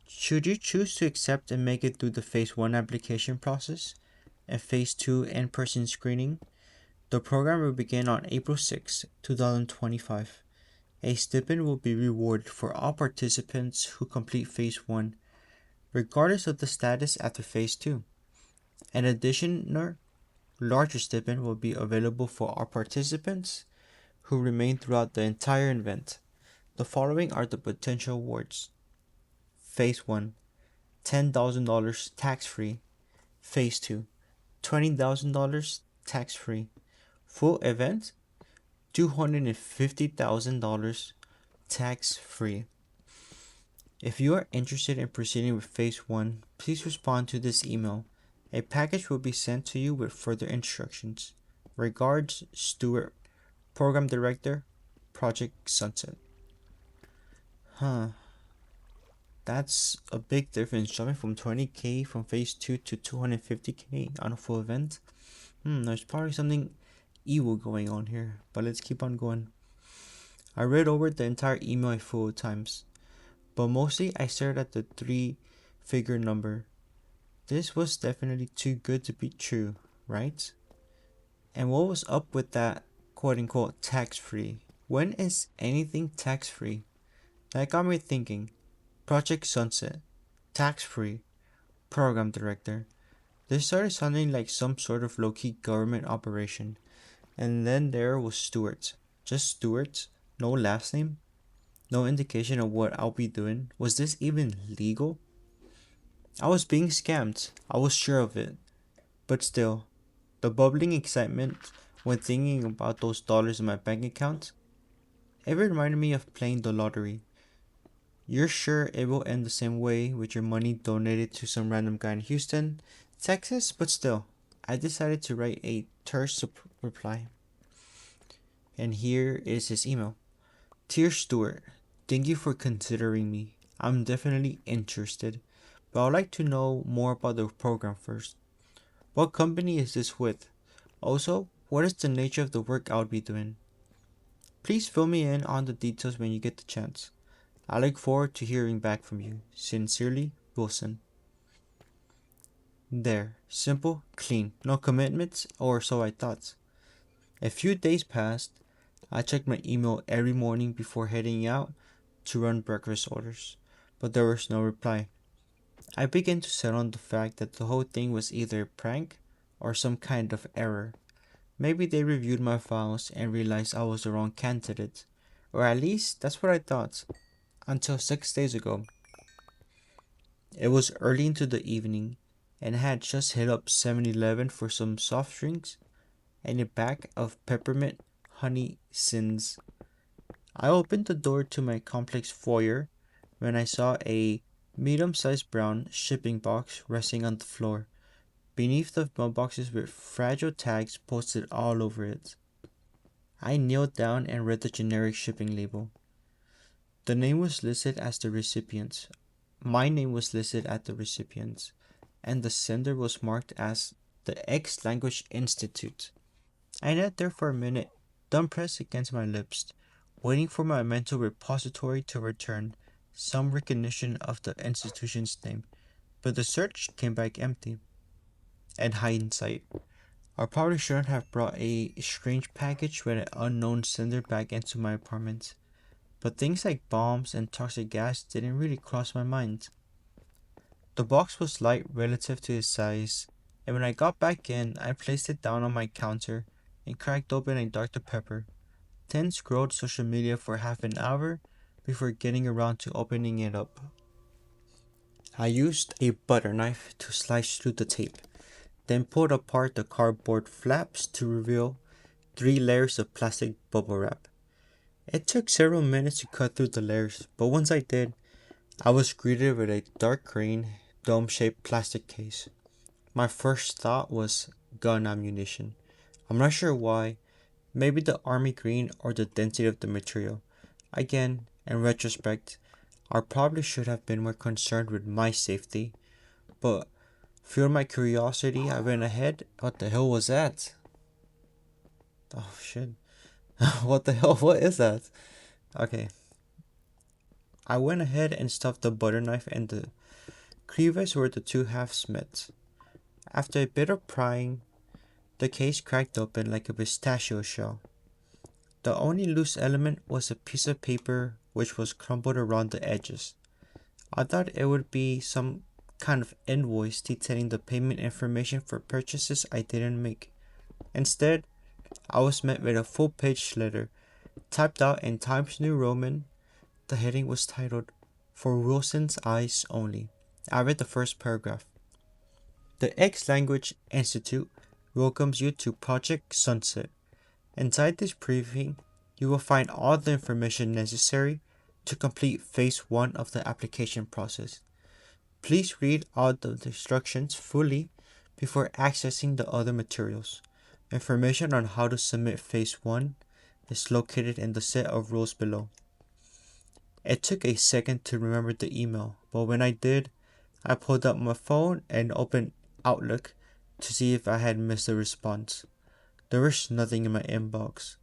Should you choose to accept and make it through the Phase 1 application process and Phase 2 in person screening, the program will begin on April 6, 2025. A stipend will be rewarded for all participants who complete Phase 1, regardless of the status after Phase 2. An additional, larger stipend will be available for our participants who remain throughout the entire event. The following are the potential awards. Phase 1, $10,000 tax-free. Phase 2, $20,000 tax-free. Full event, $250,000 tax-free. If you are interested in proceeding with Phase 1, please respond to this email. A package will be sent to you with further instructions. Regards, Stuart, Program Director, Project Sunset. That's a big difference, jumping from 20K from Phase 2 to 250K on a full event. There's probably something evil going on here, but let's keep on going. I read over the entire email a few times, but mostly I stared at the 3-figure number. This was definitely too good to be true, right? And what was up with that quote-unquote tax-free? When is anything tax-free? That got me thinking. Project Sunset, tax-free, program director. This started sounding like some sort of low-key government operation. And then there was Stuart. Just Stuart, no last name, no indication of what I'll be doing. Was this even legal? I was being scammed, I was sure of it. But still, the bubbling excitement when thinking about those dollars in my bank account, it reminded me of playing the lottery. You're sure it will end the same way with your money donated to some random guy in Houston, Texas, but still, I decided to write a terse reply. And here is his email. Dear Stuart, thank you for considering me. I'm definitely interested, but I'd like to know more about the program first. What company is this with? Also, what is the nature of the work I'll be doing? Please fill me in on the details when you get the chance. I look forward to hearing back from you. Sincerely, Wilson. There. Simple, clean. No commitments, or so I thought. A few days passed. I checked my email every morning before heading out to run breakfast orders, but there was no reply. I began to settle on the fact that the whole thing was either a prank or some kind of error. Maybe they reviewed my files and realized I was the wrong candidate, or at least that's what I thought. Until 6 days ago. It was early into the evening, and I had just hit up 7-Eleven for some soft drinks and a bag of peppermint honey sins. I opened the door to my complex foyer when I saw a medium-sized brown shipping box resting on the floor, beneath the mailboxes with fragile tags posted all over it. I kneeled down and read the generic shipping label. The name was listed as the recipient. My name was listed as the recipient, and the sender was marked as the X Language Institute. I knelt there for a minute, thumb pressed against my lips, waiting for my mental repository to return some recognition of the institution's name, but the search came back empty. In hindsight, I probably shouldn't have brought a strange package with an unknown sender back into my apartment. But things like bombs and toxic gas didn't really cross my mind. The box was light relative to its size, and when I got back in, I placed it down on my counter and cracked open a Dr. Pepper, then scrolled social media for half an hour before getting around to opening it up. I used a butter knife to slice through the tape, then pulled apart the cardboard flaps to reveal 3 layers of plastic bubble wrap. It took several minutes to cut through the layers, but once I did, I was greeted with a dark green, dome-shaped plastic case. My first thought was gun ammunition. I'm not sure why, maybe the army green or the density of the material. Again, In retrospect, I probably should have been more concerned with my safety, but fueled my curiosity, I went ahead. What the hell was that? Oh shit. What the hell? What is that? Okay. I went ahead and stuffed the butter knife in the crevice where the two halves met. After a bit of prying, the case cracked open like a pistachio shell. The only loose element was a piece of paper which was crumpled around the edges. I thought it would be some kind of invoice detailing the payment information for purchases I didn't make. Instead, I was met with a full-page letter, typed out in Times New Roman. The heading was titled, "For Wilson's Eyes Only." I read the first paragraph. "The X Language Institute welcomes you to Project Sunset. Inside this briefing, you will find all the information necessary to complete Phase 1 of the application process. Please read all the instructions fully before accessing the other materials. Information on how to submit Phase 1 is located in the set of rules below." It took a second to remember the email, but when I did, I pulled up my phone and opened Outlook to see if I had missed a response. There was nothing in my inbox,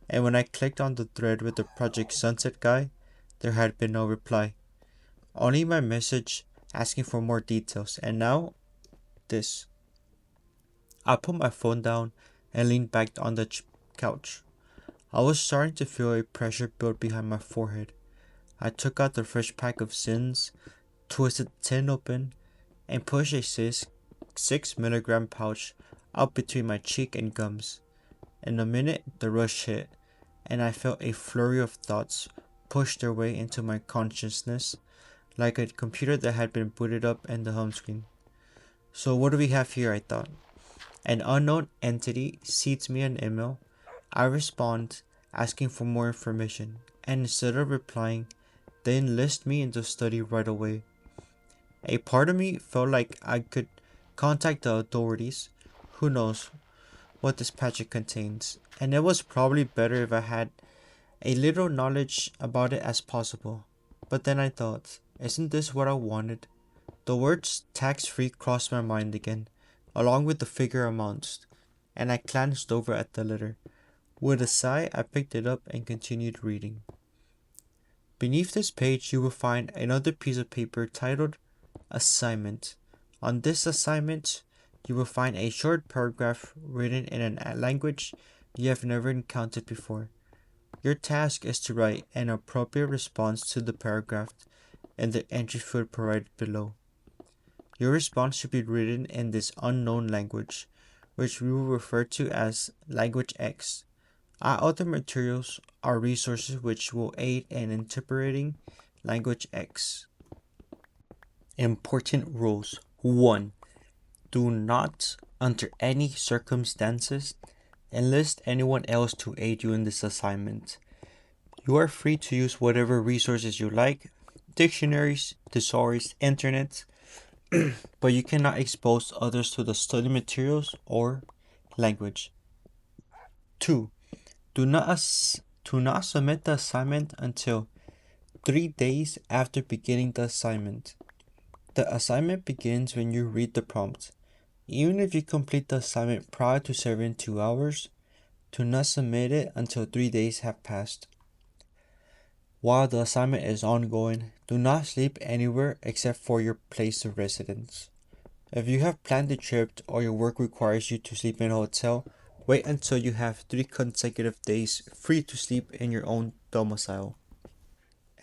and when I clicked on the thread with the Project Sunset guy, there had been no reply. Only my message asking for more details, and now, this. I put my phone down and leaned back on the couch. I was starting to feel a pressure build behind my forehead. I took out the fresh pack of Zins, twisted the tin open, and pushed a 6 milligram pouch up between my cheek and gums. In a minute, the rush hit, and I felt a flurry of thoughts push their way into my consciousness, like a computer that had been booted up in the home screen. So what do we have here, I thought. An unknown entity seeds me an email. I respond, asking for more information, and instead of replying, they enlist me into study right away. A part of me felt like I could contact the authorities. Who knows what this packet contains, and it was probably better if I had a little knowledge about it as possible. But then I thought, isn't this what I wanted? The words tax-free crossed my mind again, along with the figure amounts, and I glanced over at the letter. With a sigh, I picked it up and continued reading. Beneath this page, you will find another piece of paper titled Assignment. On this assignment, you will find a short paragraph written in a language you have never encountered before. Your task is to write an appropriate response to the paragraph in the entry field provided below. Your response should be written in this unknown language, which we will refer to as Language X. Our other materials are resources which will aid in interpreting Language X. Important rules. 1. Do not, under any circumstances, enlist anyone else to aid you in this assignment. You are free to use whatever resources you like, dictionaries, thesaurus, internet, but you cannot expose others to the study materials or language. 2. Do not submit the assignment until 3 days after beginning the assignment. The assignment begins when you read the prompt. Even if you complete the assignment prior to 72 hours, do not submit it until 3 days have passed. While the assignment is ongoing, do not sleep anywhere except for your place of residence. If you have planned a trip or your work requires you to sleep in a hotel, wait until you have 3 consecutive days free to sleep in your own domicile.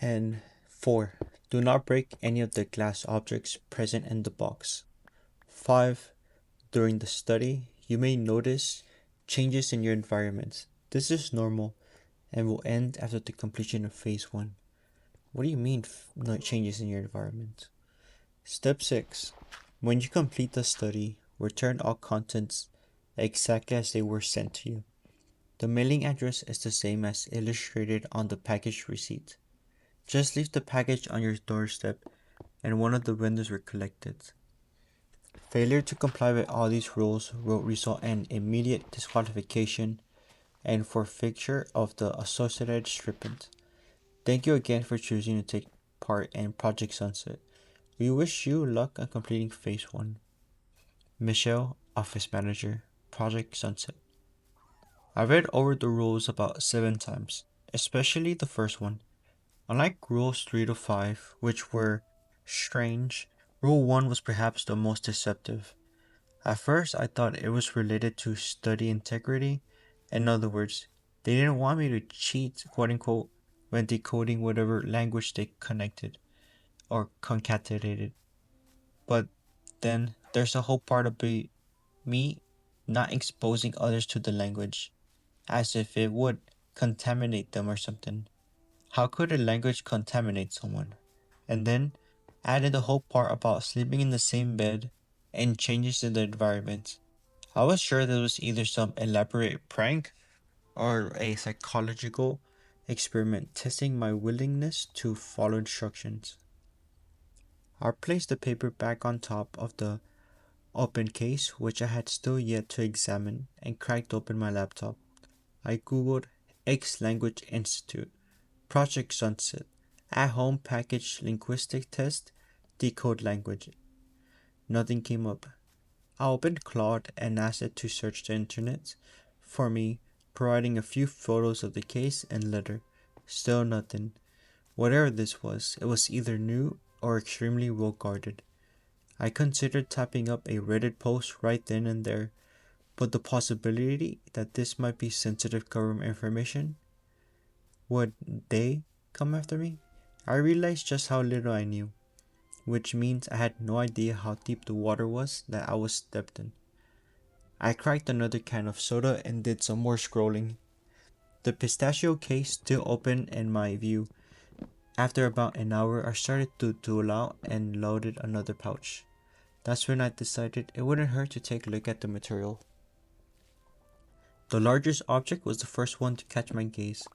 And 4. Do not break any of the glass objects present in the box. 5. During the study, you may notice changes in your environment. This is normal and will end after the completion of Phase 1. What do you mean changes in your environment? Step 6. When you complete the study, return all contents exactly as they were sent to you. The mailing address is the same as illustrated on the package receipt. Just leave the package on your doorstep and one of the vendors will collect it. Failure to comply with all these rules will result in immediate disqualification and forfeiture of the associated stipend. Thank you again for choosing to take part in Project Sunset. We wish you luck on completing Phase 1. Michelle, Office Manager, Project Sunset. I read over the rules about 7 times, especially the first one. Unlike rules 3 to 5, which were strange, rule 1 was perhaps the most deceptive. At first, I thought it was related to study integrity. In other words, they didn't want me to cheat, quote unquote, when decoding whatever language they connected or concatenated. But then there's a whole part of me not exposing others to the language, as if it would contaminate them or something. How could a language contaminate someone? And then added the whole part about sleeping in the same bed and changes in the environment. I was sure this was either some elaborate prank or a psychological experiment testing my willingness to follow instructions. I placed the paper back on top of the open case, which I had still yet to examine, and cracked open my laptop. I googled X Language Institute, Project Sunset, at home package linguistic test, decode language. Nothing came up. I opened Claude and asked it to search the internet for me, providing a few photos of the case and letter. Still nothing. Whatever this was, it was either new or extremely well guarded. I considered typing up a Reddit post right then and there, but the possibility that this might be sensitive government information, would they come after me? I realized just how little I knew, which means I had no idea how deep the water was that I was stepped in. I cracked another can of soda and did some more scrolling. The pistachio case still open in my view. After about an hour, I started to tool out and loaded another pouch. That's when I decided it wouldn't hurt to take a look at the material. The largest object was the first one to catch my gaze.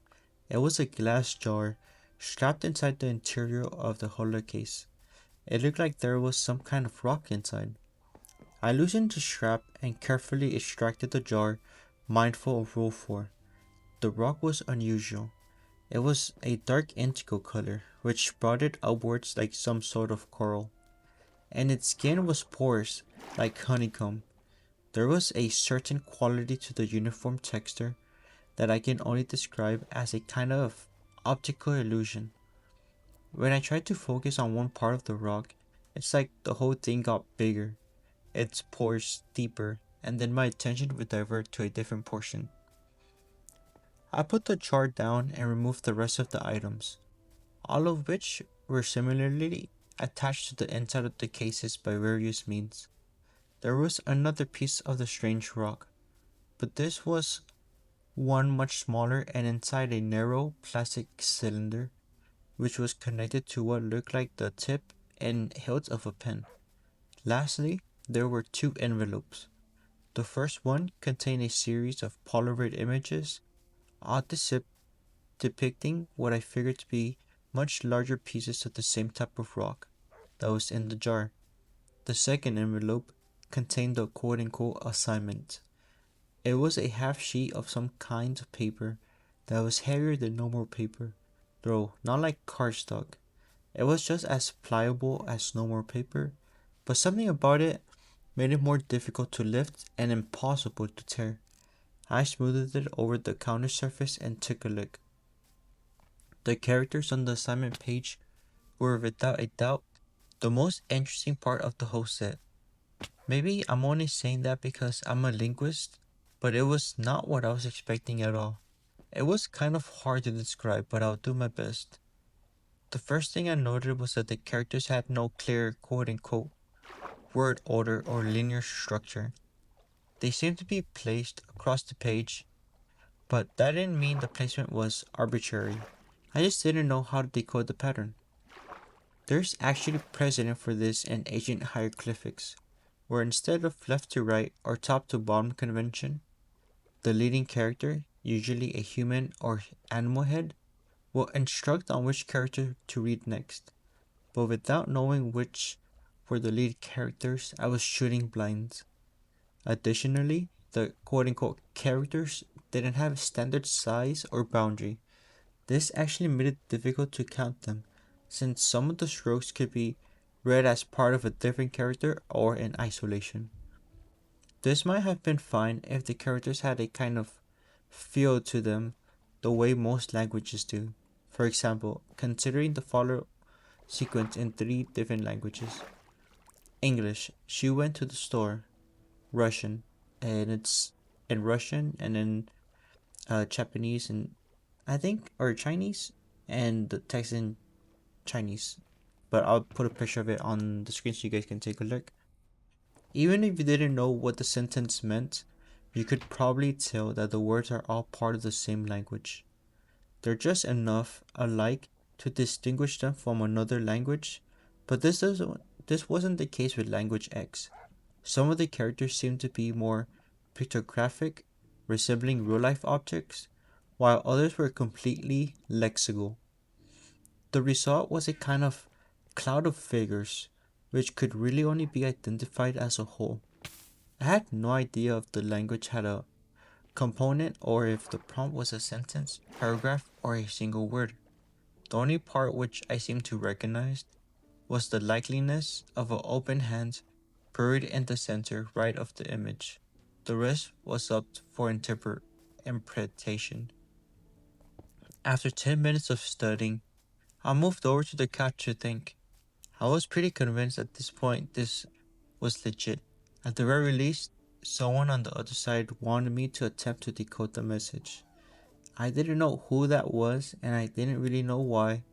It was a glass jar strapped inside the interior of the holder case. It looked like there was some kind of rock inside. I loosened the strap and carefully extracted the jar, mindful of Rule 4. The rock was unusual. It was a dark indigo color, which brought it upwards like some sort of coral, and its skin was porous, like honeycomb. There was a certain quality to the uniform texture that I can only describe as a kind of optical illusion. When I tried to focus on one part of the rock, it's like the whole thing got bigger, its pores deeper, and then my attention would divert to a different portion. I put the jar down and removed the rest of the items, all of which were similarly attached to the inside of the cases by various means. There was another piece of the strange rock, but this was one much smaller and inside a narrow plastic cylinder, which was connected to what looked like the tip and hilt of a pen. Lastly, there were two envelopes. The first one contained a series of Polaroid images, odd depicting what I figured to be much larger pieces of the same type of rock that was in the jar. The second envelope contained the quote unquote assignment. It was a half sheet of some kind of paper that was heavier than normal paper, though not like cardstock. It was just as pliable as normal paper, but something about it made it more difficult to lift and impossible to tear. I smoothed it over the counter surface and took a look. The characters on the assignment page were without a doubt the most interesting part of the whole set. Maybe I'm only saying that because I'm a linguist, but it was not what I was expecting at all. It was kind of hard to describe, but I'll do my best. The first thing I noted was that the characters had no clear quote unquote word order or linear structure. They seemed to be placed across the page, but that didn't mean the placement was arbitrary. I just didn't know how to decode the pattern. There's actually precedent for this in ancient hieroglyphics, where instead of left to right or top to bottom convention, the leading character, usually a human or animal head, will instruct on which character to read next. But without knowing which were the lead characters, I was shooting blinds. Additionally, the quote unquote characters didn't have a standard size or boundary. This actually made it difficult to count them, since some of the strokes could be read as part of a different character or in isolation. This might have been fine if the characters had a kind of feel to them the way most languages do. For example, considering the follow sequence in three different languages. English, she went to the store. Russian, and it's in Russian, and then Japanese, and I think, or Chinese, and the text in Chinese. But I'll put a picture of it on the screen so you guys can take a look. Even if you didn't know what the sentence meant, you could probably tell that the words are all part of the same language. They're just enough alike to distinguish them from another language, but this wasn't the case with language X. Some of the characters seemed to be more pictographic, resembling real-life objects, while others were completely lexical. The result was a kind of cloud of figures, which could really only be identified as a whole. I had no idea if the language had a component or if the prompt was a sentence, paragraph, or a single word. The only part which I seemed to recognize was the likeliness of an open hand buried in the center right of the image. The rest was up for interpretation. After 10 minutes of studying, I moved over to the couch to think. I was pretty convinced at this point this was legit. At the very least, someone on the other side wanted me to attempt to decode the message. I didn't know who that was, and I didn't really know why,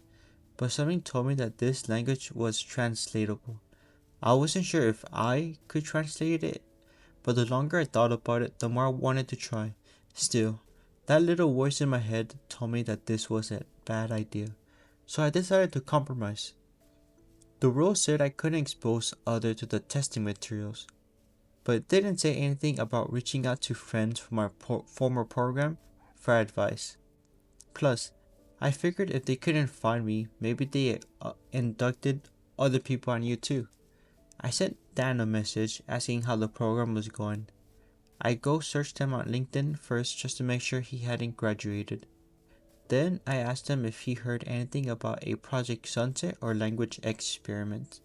but something told me that this language was translatable. I wasn't sure if I could translate it, but the longer I thought about it, the more I wanted to try. Still, that little voice in my head told me that this was a bad idea, so I decided to compromise. The rule said I couldn't expose others to the testing materials, but it didn't say anything about reaching out to friends from our former program for advice. Plus, I figured if they couldn't find me, maybe they inducted other people I knew too. I sent Dan a message asking how the program was going. I go searched him on LinkedIn first just to make sure he hadn't graduated. Then I asked him if he heard anything about a Project Sunset or Language experiment.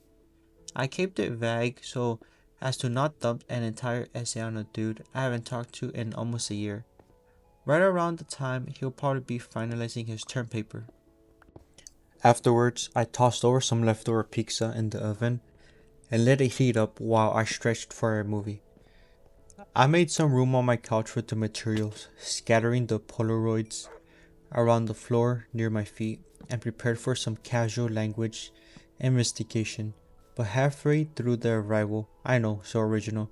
I kept it vague so as to not dump an entire essay on a dude I haven't talked to in almost a year. Right around the time he'll probably be finalizing his term paper. Afterwards, I tossed over some leftover pizza in the oven and let it heat up while I stretched for a movie. I made some room on my couch with the materials, scattering the Polaroids around the floor near my feet, and prepared for some casual language investigation. But halfway through the arrival, I know, so original,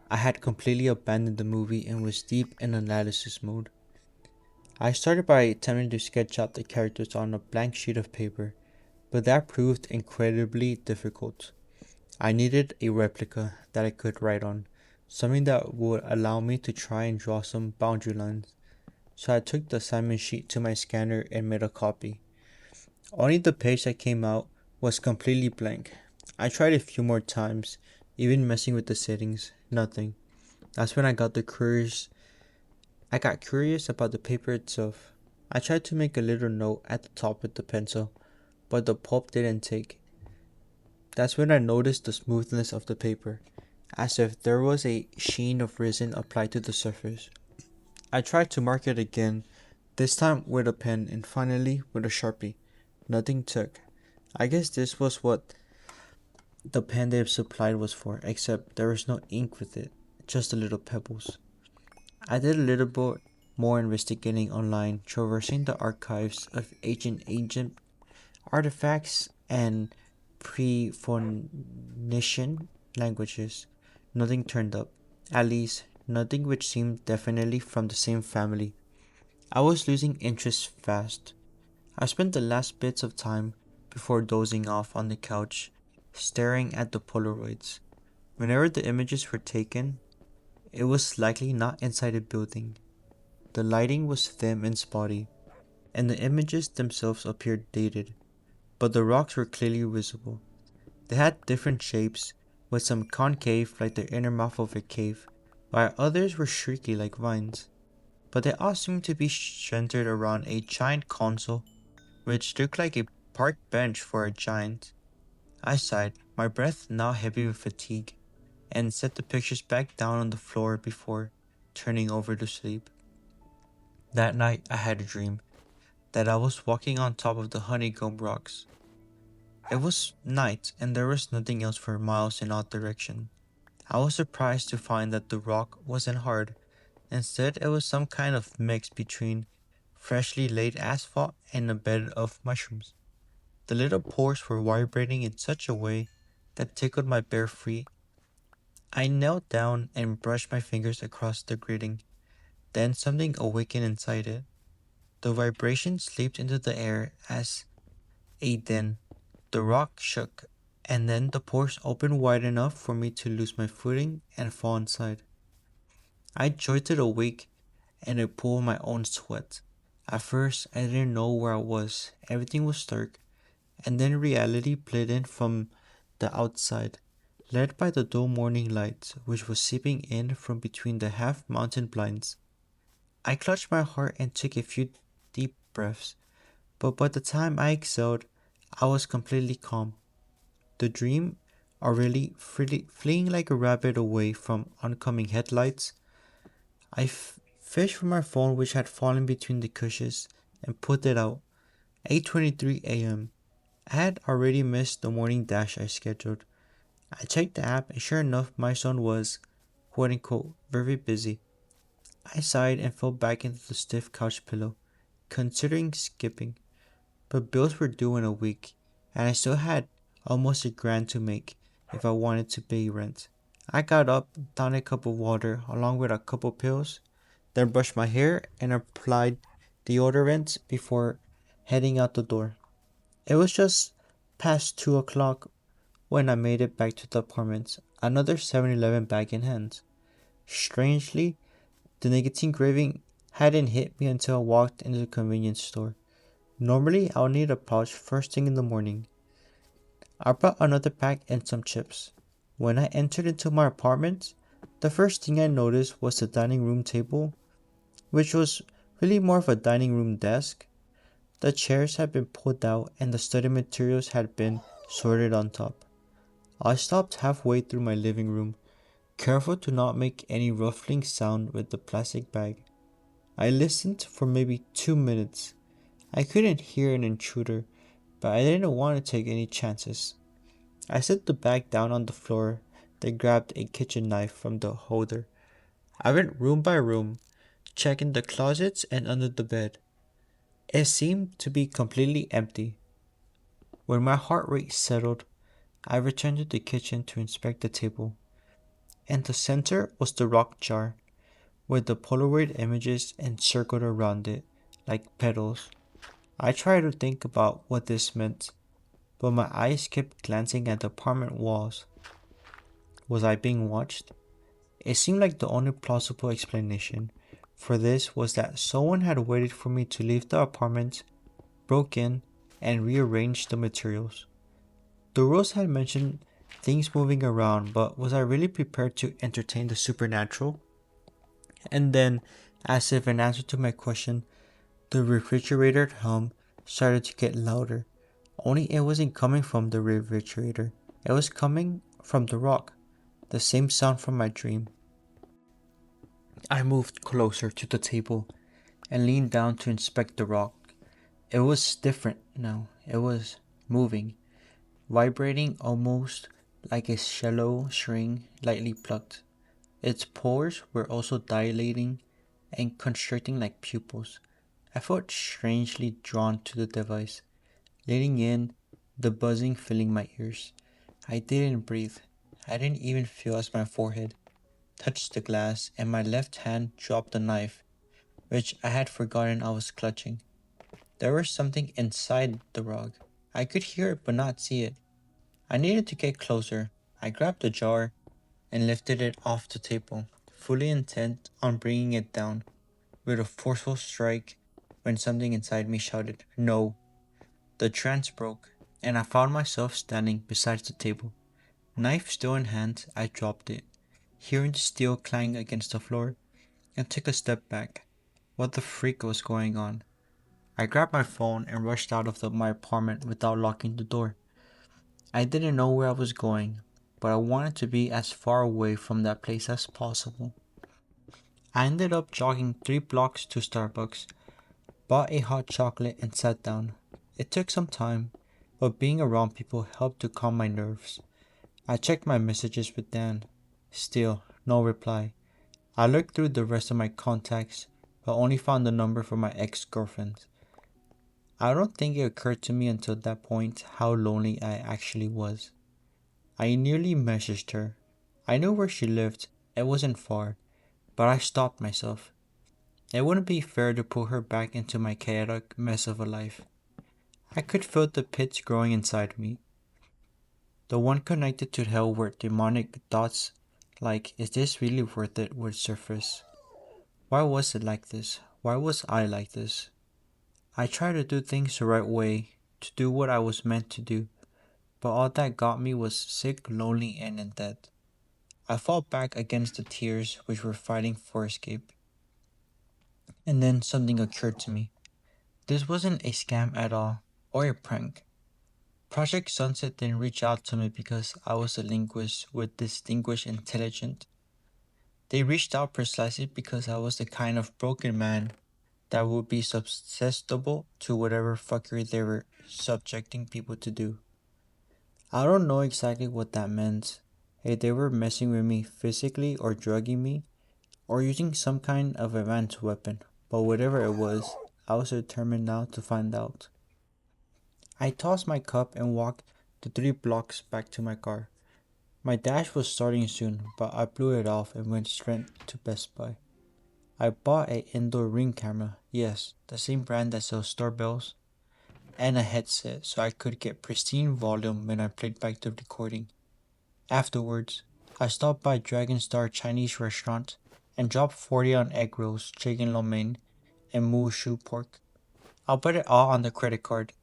I had completely abandoned the movie and was deep in analysis mode. I started by attempting to sketch out the characters on a blank sheet of paper, but that proved incredibly difficult. I needed a replica that I could write on, something that would allow me to try and draw some boundary lines. So I took the assignment sheet to my scanner and made a copy. Only the page that came out was completely blank. I tried a few more times, even messing with the settings, nothing. That's when I got curious about the paper itself. I tried to make a little note at the top with the pencil, but the pulp didn't take. That's when I noticed the smoothness of the paper, as if there was a sheen of resin applied to the surface. I tried to mark it again, this time with a pen and finally with a Sharpie. Nothing took. I guess this was what the pen they supplied was for, except there was no ink with it, just the little pebbles. I did a little bit more investigating online, traversing the archives of ancient artifacts and pre-Phoenician languages. Nothing turned up. At least, nothing which seemed definitely from the same family. I was losing interest fast. I spent the last bits of time before dozing off on the couch, staring at the Polaroids. Whenever the images were taken, it was likely not inside a building. The lighting was dim and spotty, and the images themselves appeared dated, but the rocks were clearly visible. They had different shapes, with some concave like the inner mouth of a cave, while others were streaky like vines. but they all seemed to be centered around a giant console, which looked like a park bench for a giant. I sighed, my breath now heavy with fatigue, and set the pictures back down on the floor before turning over to sleep. That night I had a dream that I was walking on top of the honeycomb rocks. It was night and there was nothing else for miles in all directions. I was surprised to find that the rock wasn't hard. Instead, it was some kind of mix between freshly laid asphalt and a bed of mushrooms. The little pores were vibrating in such a way that tickled my bare feet. I knelt down and brushed my fingers across the grating. Then something awakened inside it. The vibrations leaped into the air as a din. The rock shook, and then the pores opened wide enough for me to lose my footing and fall inside. I jolted awake in a pool of my own sweat. At first, I didn't know where I was. Everything was dark, and then reality bled in from the outside, led by the dull morning light which was seeping in from between the half-mounted blinds. I clutched my heart and took a few deep breaths, but by the time I exhaled, I was completely calm. The dream, already fleeing like a rabbit away from oncoming headlights, I fished for my phone which had fallen between the cushions and put it out. 8:23 a.m. I had already missed the morning dash I scheduled. I checked the app and sure enough my son was, quote unquote, very busy. I sighed and fell back into the stiff couch pillow, considering skipping. But bills were due in a week, and I still had almost $1,000 to make if I wanted to pay rent. I got up, downed a cup of water along with a couple pills, then brushed my hair and applied deodorant before heading out the door. It was just past 2 o'clock when I made it back to the apartment, another 7-Eleven bag in hand. Strangely, the nicotine craving hadn't hit me until I walked into the convenience store. Normally, I'll need a pouch first thing in the morning. I brought another pack and some chips. When I entered into my apartment, the first thing I noticed was the dining room table, which was really more of a dining room desk. The chairs had been pulled out and the study materials had been sorted on top. I stopped halfway through my living room, careful to not make any ruffling sound with the plastic bag. I listened for maybe 2 minutes. I couldn't hear an intruder, but I didn't want to take any chances. I set the bag down on the floor, then grabbed a kitchen knife from the holder. I went room by room, checking the closets and under the bed. It seemed to be completely empty. When my heart rate settled, I returned to the kitchen to inspect the table. In the center was the rock jar, with the Polaroid images encircled around it like petals. I tried to think about what this meant, but my eyes kept glancing at the apartment walls. Was I being watched? It seemed like the only plausible explanation for this was that someone had waited for me to leave the apartment, broke in, and rearranged the materials. The rules had mentioned things moving around, but was I really prepared to entertain the supernatural? And then, as if in answer to my question, the refrigerator hum started to get louder. Only it wasn't coming from the refrigerator. It was coming from the rock. The same sound from my dream. I moved closer to the table and leaned down to inspect the rock. It was different now. It was moving, vibrating almost like a shallow string lightly plucked. Its pores were also dilating and constricting like pupils. I felt strangely drawn to the device, leaning in, the buzzing filling my ears. I didn't breathe. I didn't even feel as my forehead touched the glass and my left hand dropped the knife, which I had forgotten I was clutching. There was something inside the rug. I could hear it but not see it. I needed to get closer. I grabbed the jar and lifted it off the table, fully intent on bringing it down with a forceful strike when something inside me shouted, "No!" The trance broke, and I found myself standing beside the table. Knife still in hand, I dropped it, hearing the steel clang against the floor, and took a step back. what the freak was going on. I grabbed my phone and rushed out of my apartment without locking the door. I didn't know where I was going, but I wanted to be as far away from that place as possible. I ended up jogging 3 blocks to Starbucks, bought a hot chocolate, and sat down. It took some time, but being around people helped to calm my nerves. I checked my messages with Dan. Still, no reply. I looked through the rest of my contacts, but only found the number for my ex-girlfriend. I don't think it occurred to me until that point how lonely I actually was. I nearly messaged her. I knew where she lived. It wasn't far, but I stopped myself. It wouldn't be fair to pull her back into my chaotic mess of a life. I could feel the pits growing inside me. The one connected to hell where demonic thoughts like, is this really worth it, would surface. Why was it like this? Why was I like this? I tried to do things the right way, to do what I was meant to do, but all that got me was sick, lonely, and in debt. I fought back against the tears which were fighting for escape. And then something occurred to me. This wasn't a scam at all, or a prank. Project Sunset didn't reach out to me because I was a linguist with distinguished intelligence. They reached out precisely because I was the kind of broken man that would be susceptible to whatever fuckery they were subjecting people to do. I don't know exactly what that meant. If they were messing with me physically or drugging me or using some kind of advanced weapon, but whatever it was, I was determined now to find out. I tossed my cup and walked the 3 blocks back to my car. My dash was starting soon, but I blew it off and went straight to Best Buy. I bought an indoor ring camera, yes, the same brand that sells doorbells, and a headset so I could get pristine volume when I played back the recording. Afterwards, I stopped by Dragon Star Chinese restaurant and dropped 40 on egg rolls, chicken lo mein, and moo shu pork. I'll put it all on the credit card.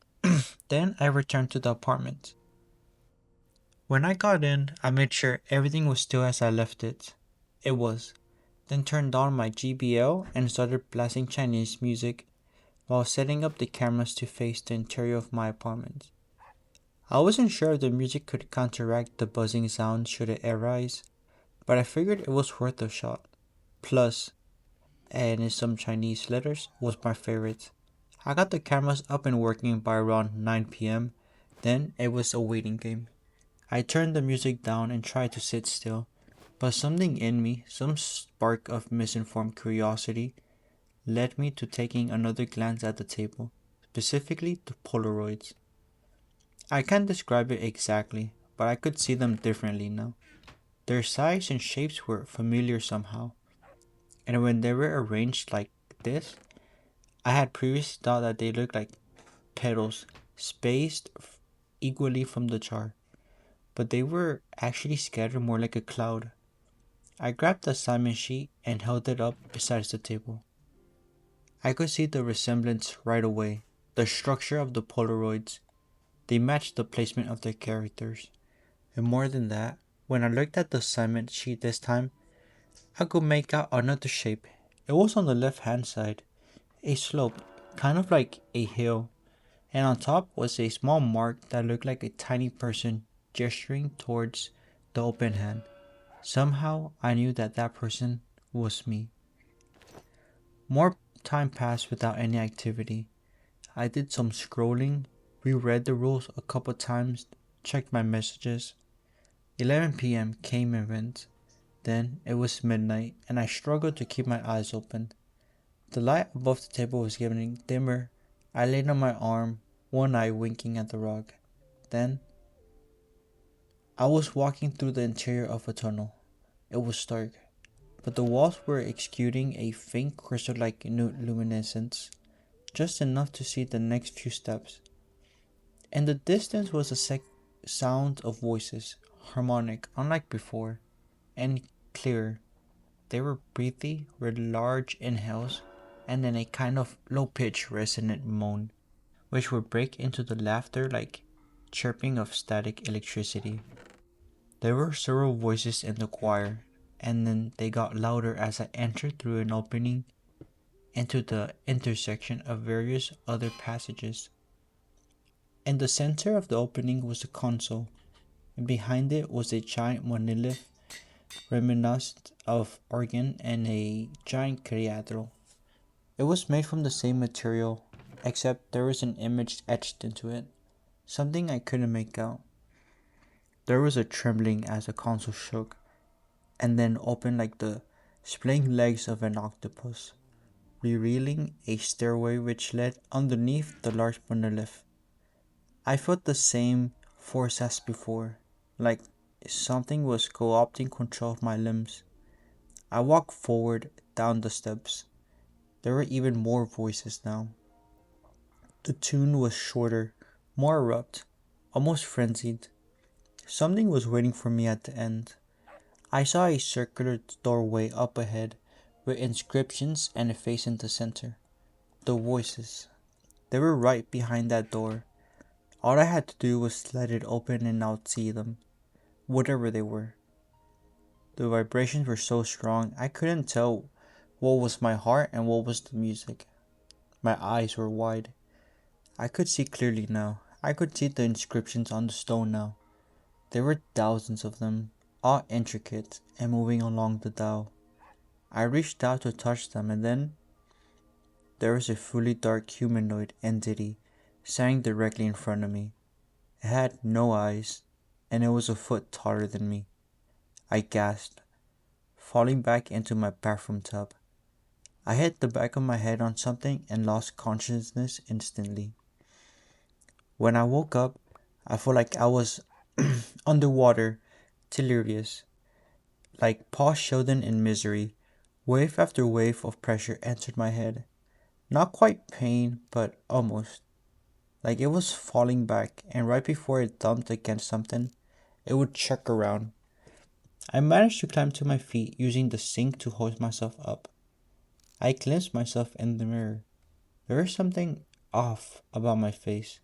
Then I returned to the apartment. When I got in, I made sure everything was still as I left it. It was. Then turned on my JBL and started blasting Chinese music while setting up the cameras to face the interior of my apartment. I wasn't sure if the music could counteract the buzzing sound should it arise, but I figured it was worth a shot. Plus, and in some Chinese letters, was my favorite. I got the cameras up and working by around 9 p.m., then it was a waiting game. I turned the music down and tried to sit still, but something in me, some spark of misinformed curiosity, led me to taking another glance at the table, specifically the Polaroids. I can't describe it exactly, but I could see them differently now. Their size and shapes were familiar somehow, and when they were arranged like this, I had previously thought that they looked like petals spaced equally from the jar, but they were actually scattered more like a cloud. I grabbed the assignment sheet and held it up beside the table. I could see the resemblance right away. The structure of the Polaroids, they matched the placement of their characters. And more than that, when I looked at the assignment sheet this time, I could make out another shape. It was on the left hand side, a slope, kind of like a hill, and on top was a small mark that looked like a tiny person gesturing towards the open hand. Somehow I knew that that person was me. More time passed without any activity. I did some scrolling, reread the rules a couple times, checked my messages. 11 p.m. came and went. Then it was midnight, and I struggled to keep my eyes open. The light above the table was getting dimmer. I laid on my arm, one eye winking at the rug. Then I was walking through the interior of a tunnel. It was dark, but the walls were exuding a faint crystal-like luminescence, just enough to see the next few steps. In the distance was a sound of voices, harmonic, unlike before, and clearer. They were breathy, with large inhales, and then a kind of low-pitched resonant moan, which would break into the laughter like chirping of static electricity. There were several voices in the choir, and then they got louder as I entered through an opening into the intersection of various other passages. In the center of the opening was a console, and behind it was a giant monolith reminiscent of organ and a giant criadro. It was made from the same material, except there was an image etched into it, something I couldn't make out. There was a trembling as the console shook, and then opened like the splaying legs of an octopus, revealing a stairway which led underneath the large monolith. I felt the same force as before, like something was co-opting control of my limbs. I walked forward down the steps. There were even more voices now. The tune was shorter, more abrupt, almost frenzied. Something was waiting for me at the end. I saw a circular doorway up ahead with inscriptions and a face in the center. The voices. They were right behind that door. All I had to do was let it open and I'd see them, whatever they were. The vibrations were so strong I couldn't tell what was my heart and what was the music. My eyes were wide. I could see clearly now. I could see the inscriptions on the stone now. There were thousands of them, all intricate and moving along the dial. I reached out to touch them, and then there was a fully dark humanoid entity standing directly in front of me. It had no eyes, and it was a foot taller than me. I gasped, falling back into my bathroom tub. I hit the back of my head on something and lost consciousness instantly. When I woke up, I felt like I was underwater, delirious, like Paul Sheldon in Misery. Wave after wave of pressure entered my head. Not quite pain, but almost. Like it was falling back, and right before it thumped against something, it would chuck around. I managed to climb to my feet using the sink to hoist myself up. I glimpsed myself in the mirror. There was something off about my face,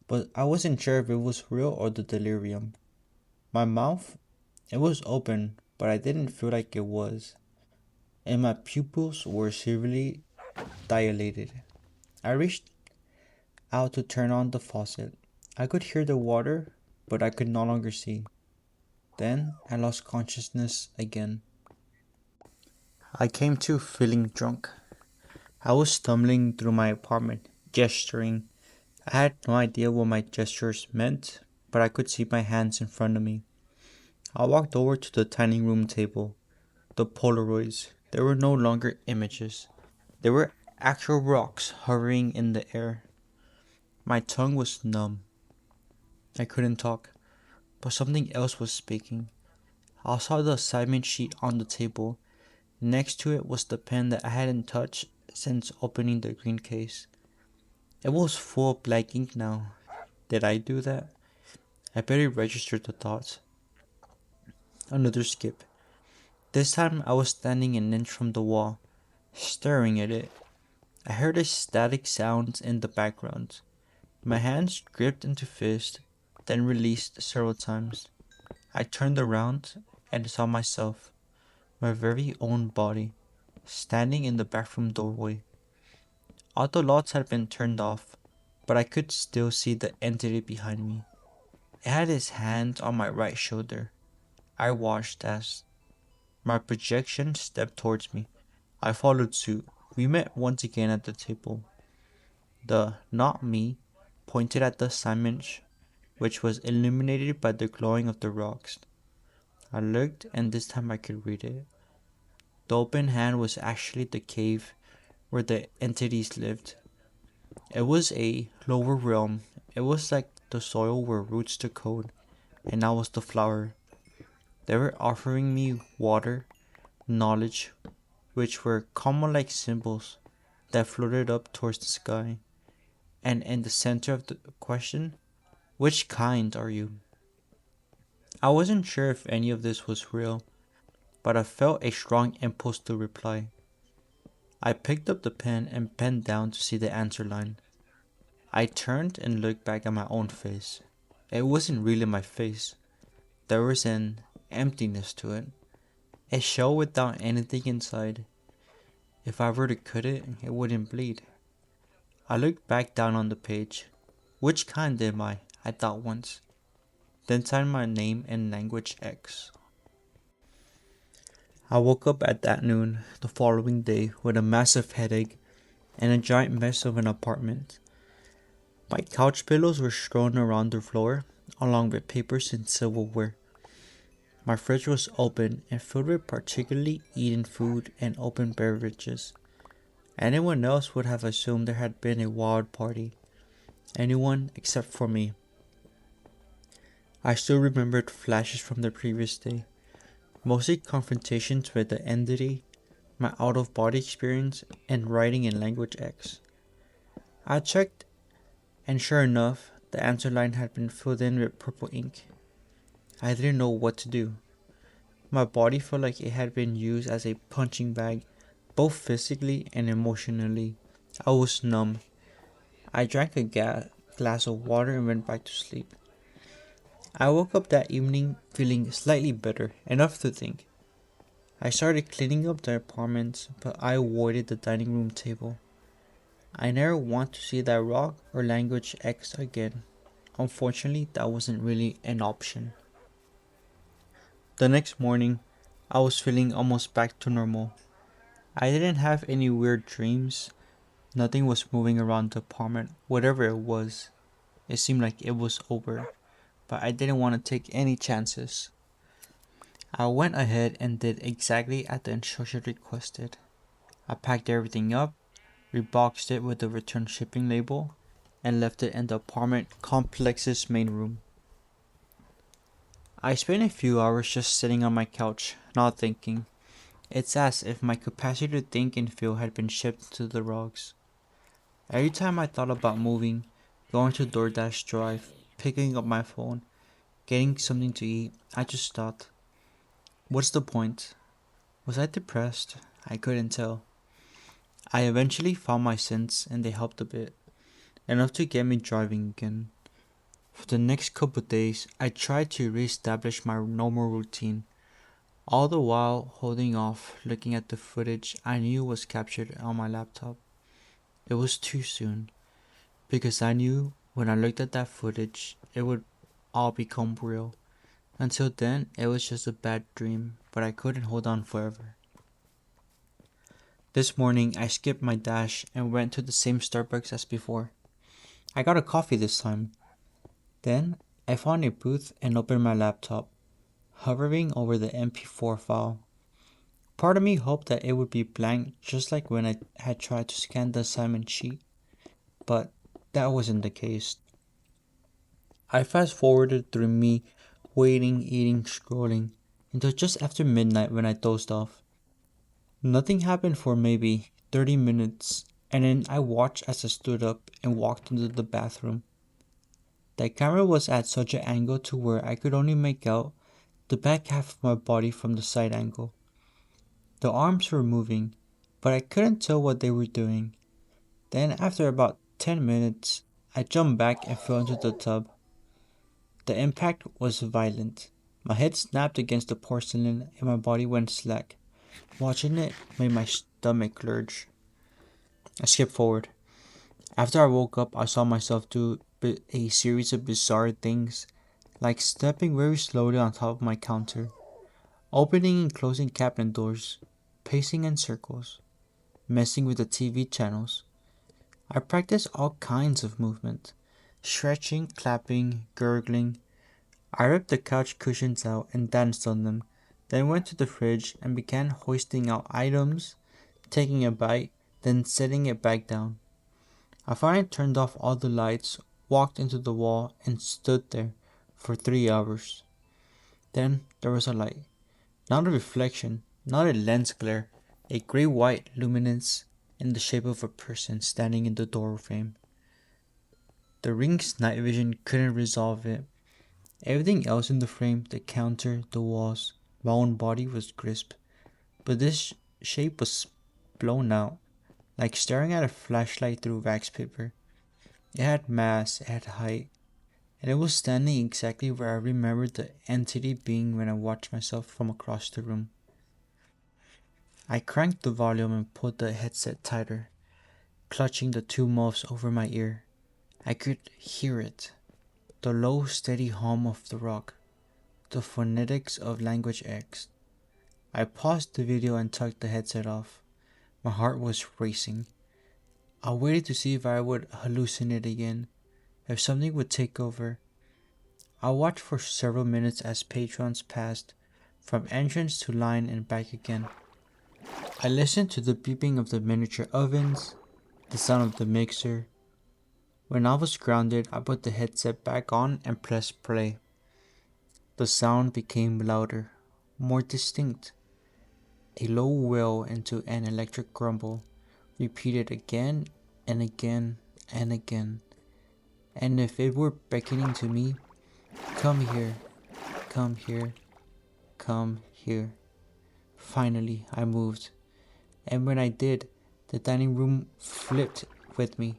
but I wasn't sure if it was real or the delirium. My mouth, it was open, but I didn't feel like it was, and my pupils were severely dilated. I reached out to turn on the faucet. I could hear the water, but I could no longer see. Then I lost consciousness again. I came to feeling drunk. I was stumbling through my apartment, gesturing. I had no idea what my gestures meant, but I could see my hands in front of me. I walked over to the dining room table. The Polaroids. They were no longer images. They were actual rocks hovering in the air. My tongue was numb. I couldn't talk, but something else was speaking. I saw the assignment sheet on the table. Next to it was the pen that I hadn't touched since opening the green case. It was full of black ink now. Did I do that? I barely registered the thoughts. Another skip. This time I was standing an inch from the wall, staring at it. I heard a static sound in the background. My hands gripped into fists, then released several times. I turned around and saw myself, my very own body, standing in the bathroom doorway. All the lights had been turned off, but I could still see the entity behind me. It had its hand on my right shoulder. I watched as my projection stepped towards me. I followed suit. We met once again at the table. The "not me" pointed at the assignment, which was illuminated by the glowing of the rocks. I looked, and this time I could read it. The open hand was actually the cave where the entities lived. It was a lower realm. It was like the soil where roots took hold, and I was the flower. They were offering me water, knowledge, which were comma-like symbols that floated up towards the sky. And in the center of the question, which kind are you? I wasn't sure if any of this was real, but I felt a strong impulse to reply. I picked up the pen and bent down to see the answer line. I turned and looked back at my own face. It wasn't really my face. There was an emptiness to it, a shell without anything inside. If I were to cut it, it wouldn't bleed. I looked back down on the page. Which kind am I thought once. Then signed my name in language X. I woke up at that noon the following day with a massive headache and a giant mess of an apartment. My couch pillows were strewn around the floor, along with papers and silverware. My fridge was open and filled with particularly eaten food and open beverages. Anyone else would have assumed there had been a wild party. Anyone except for me. I still remembered flashes from the previous day, mostly confrontations with the entity, my out-of-body experience, and writing in language X. I checked, and sure enough, the answer line had been filled in with purple ink. I didn't know what to do. My body felt like it had been used as a punching bag, both physically and emotionally. I was numb. I drank a glass of water and went back to sleep. I woke up that evening feeling slightly better, enough to think. I started cleaning up the apartment, but I avoided the dining room table. I never want to see that rock or language X again. Unfortunately, that wasn't really an option. The next morning, I was feeling almost back to normal. I didn't have any weird dreams. Nothing was moving around the apartment, whatever it was. It seemed like it was over, but I didn't want to take any chances. I went ahead and did exactly as the instructions requested. I packed everything up, reboxed it with the return shipping label, and left it in the apartment complex's main room. I spent a few hours just sitting on my couch, not thinking. It's as if my capacity to think and feel had been shipped to the rocks. Every time I thought about moving, going to DoorDash Drive, picking up my phone, getting something to eat, I just thought, what's the point? Was I depressed? I couldn't tell. I eventually found my sense and they helped a bit, enough to get me driving again. For the next couple of days, I tried to re-establish my normal routine, all the while holding off looking at the footage I knew was captured on my laptop. It was too soon, because I knew when I looked at that footage, it would all become real. Until then, it was just a bad dream, but I couldn't hold on forever. This morning, I skipped my dash and went to the same Starbucks as before. I got a coffee this time. Then, I found a booth and opened my laptop, hovering over the MP4 file. Part of me hoped that it would be blank just like when I had tried to scan the assignment sheet, but that wasn't the case. I fast forwarded through me waiting, eating, scrolling, until just after midnight when I dozed off. Nothing happened for maybe 30 minutes, and then I watched as I stood up and walked into the bathroom. The camera was at such an angle to where I could only make out the back half of my body from the side angle. The arms were moving, but I couldn't tell what they were doing. Then, after about 10 minutes, I jumped back and fell into the tub. The impact was violent. My head snapped against the porcelain and my body went slack. Watching it made my stomach lurch. I skipped forward. After I woke up, I saw myself do a series of bizarre things, like stepping very slowly on top of my counter, opening and closing cabinet doors, pacing in circles, messing with the TV channels. I practiced all kinds of movement, stretching, clapping, gurgling. I ripped the couch cushions out and danced on them, then went to the fridge and began hoisting out items, taking a bite, then setting it back down. I finally turned off all the lights, walked into the wall, and stood there for 3 hours. Then there was a light. Not a reflection, not a lens glare, a gray-white luminance in the shape of a person standing in the doorframe. The ring's night vision couldn't resolve it. Everything else in the frame, the counter, the walls, my own body was crisp, but this shape was blown out, like staring at a flashlight through wax paper. It had mass, it had height, and it was standing exactly where I remembered the entity being when I watched myself from across the room. I cranked the volume and pulled the headset tighter, clutching the two muffs over my ear. I could hear it. The low, steady hum of the rock. The phonetics of Language X. I paused the video and tucked the headset off. My heart was racing. I waited to see if I would hallucinate again, if something would take over. I watched for several minutes as patrons passed, from entrance to line and back again. I listened to the beeping of the miniature ovens, the sound of the mixer. When I was grounded, I put the headset back on and pressed play. The sound became louder, more distinct. A low wail into an electric grumble, repeated again and again and again. And if it were beckoning to me, come here, come here, come here. Finally, I moved. And when I did, the dining room flipped with me.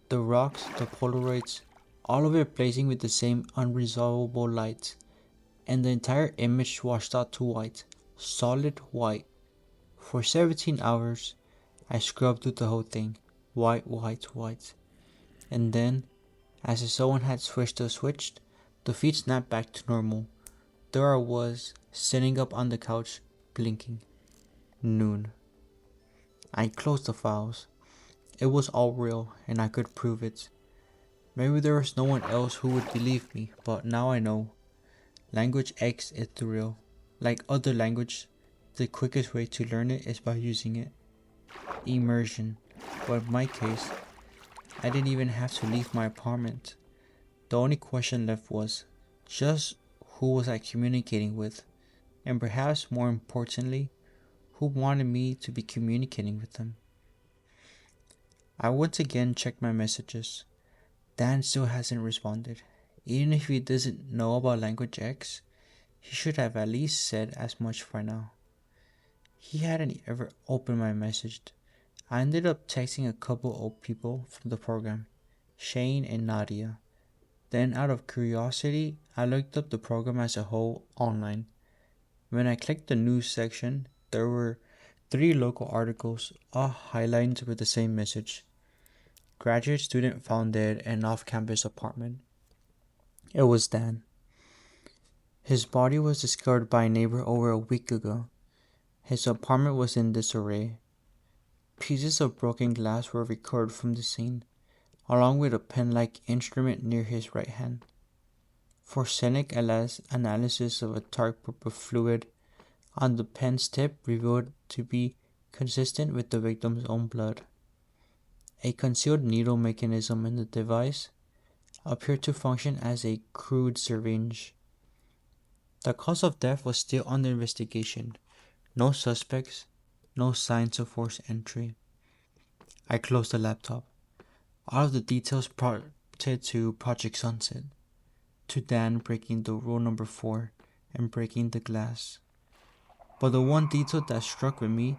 The rocks, the Polaroids, all of it blazing with the same unresolvable light. And the entire image washed out to white, solid white. For 17 hours, I scrubbed through the whole thing, white, white, white. And then, as if someone had switched a switch, the feed snapped back to normal. There I was, sitting up on the couch, blinking. Noon. I closed the files. It was all real, and I could prove it. Maybe there was no one else who would believe me, but now I know. Language X is real. Like other language, the quickest way to learn it is by using it. Immersion. But in my case, I didn't even have to leave my apartment. The only question left was, just who was I communicating with? And perhaps more importantly, who wanted me to be communicating with them? I once again checked my messages. Dan still hasn't responded. Even if he doesn't know about Language X, he should have at least said as much for now. He hadn't ever opened my message. I ended up texting a couple old people from the program, Shane and Nadia. Then out of curiosity, I looked up the program as a whole online. When I clicked the news section, there were 3 local articles, all highlighted with the same message. Graduate student found dead in off-campus apartment. It was Dan. His body was discovered by a neighbor over a week ago. His apartment was in disarray. Pieces of broken glass were recovered from the scene, along with a pen-like instrument near his right hand. Forensic analysis of a dark purple fluid on the pen's tip revealed to be consistent with the victim's own blood. A concealed needle mechanism in the device appeared to function as a crude syringe. The cause of death was still under investigation. No suspects, no signs of forced entry. I closed the laptop. All of the details pointed to Project Sunset, to Dan breaking the rule number 4 and breaking the glass. But the one detail that struck with me,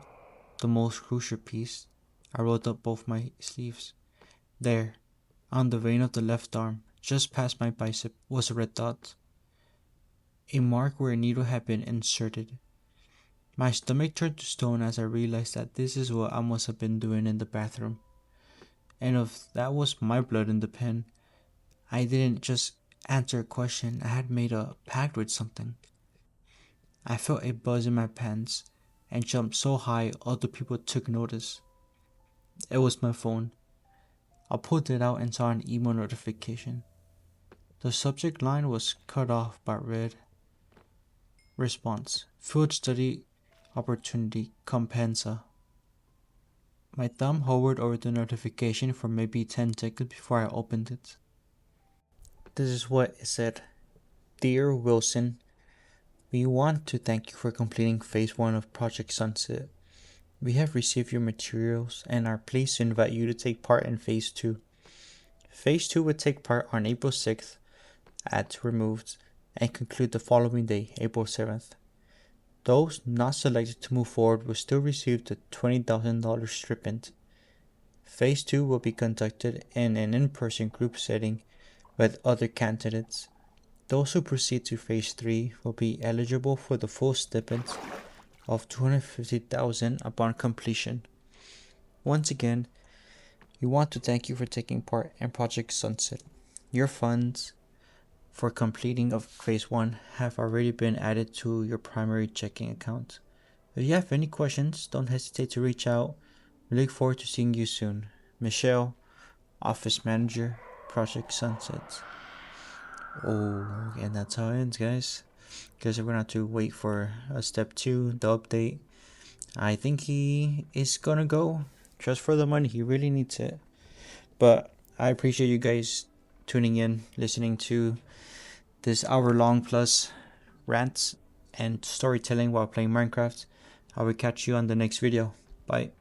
the most crucial piece, I rolled up both my sleeves. There, on the vein of the left arm, just past my bicep, was a red dot. A mark where a needle had been inserted. My stomach turned to stone as I realized that this is what I must have been doing in the bathroom. And if that was my blood in the pen, I didn't just answer a question, I had made a pact with something. I felt a buzz in my pants and jumped so high other people took notice. It was my phone. I pulled it out and saw an email notification. The subject line was cut off but read, Response: Field study opportunity compensa. My thumb hovered over the notification for maybe 10 seconds before I opened it. This is what it said. Dear Wilson, we want to thank you for completing Phase 1 of Project Sunset. We have received your materials and are pleased to invite you to take part in Phase 2. Phase 2 would take part on April 6th at Removed and conclude the following day, April 7th. Those not selected to move forward will still receive the $20,000 stipend. Phase 2 will be conducted in an in-person group setting with other candidates. Those who proceed to Phase 3 will be eligible for the full stipend of 250,000 upon completion. Once again, we want to thank you for taking part in Project Sunset. Your funds for completing of phase 1 have already been added to your primary checking account. If you have any questions, don't hesitate to reach out. We look forward to seeing you soon. Michelle, Office Manager, Project Sunset. Oh, and that's how it ends, guys. Guess we're gonna have to wait for step 2, the update. I think he is gonna go just for the money. He really needs it. But I appreciate you guys tuning in, listening to this hour-long plus rants and storytelling while playing Minecraft. I will catch you on the next video. Bye.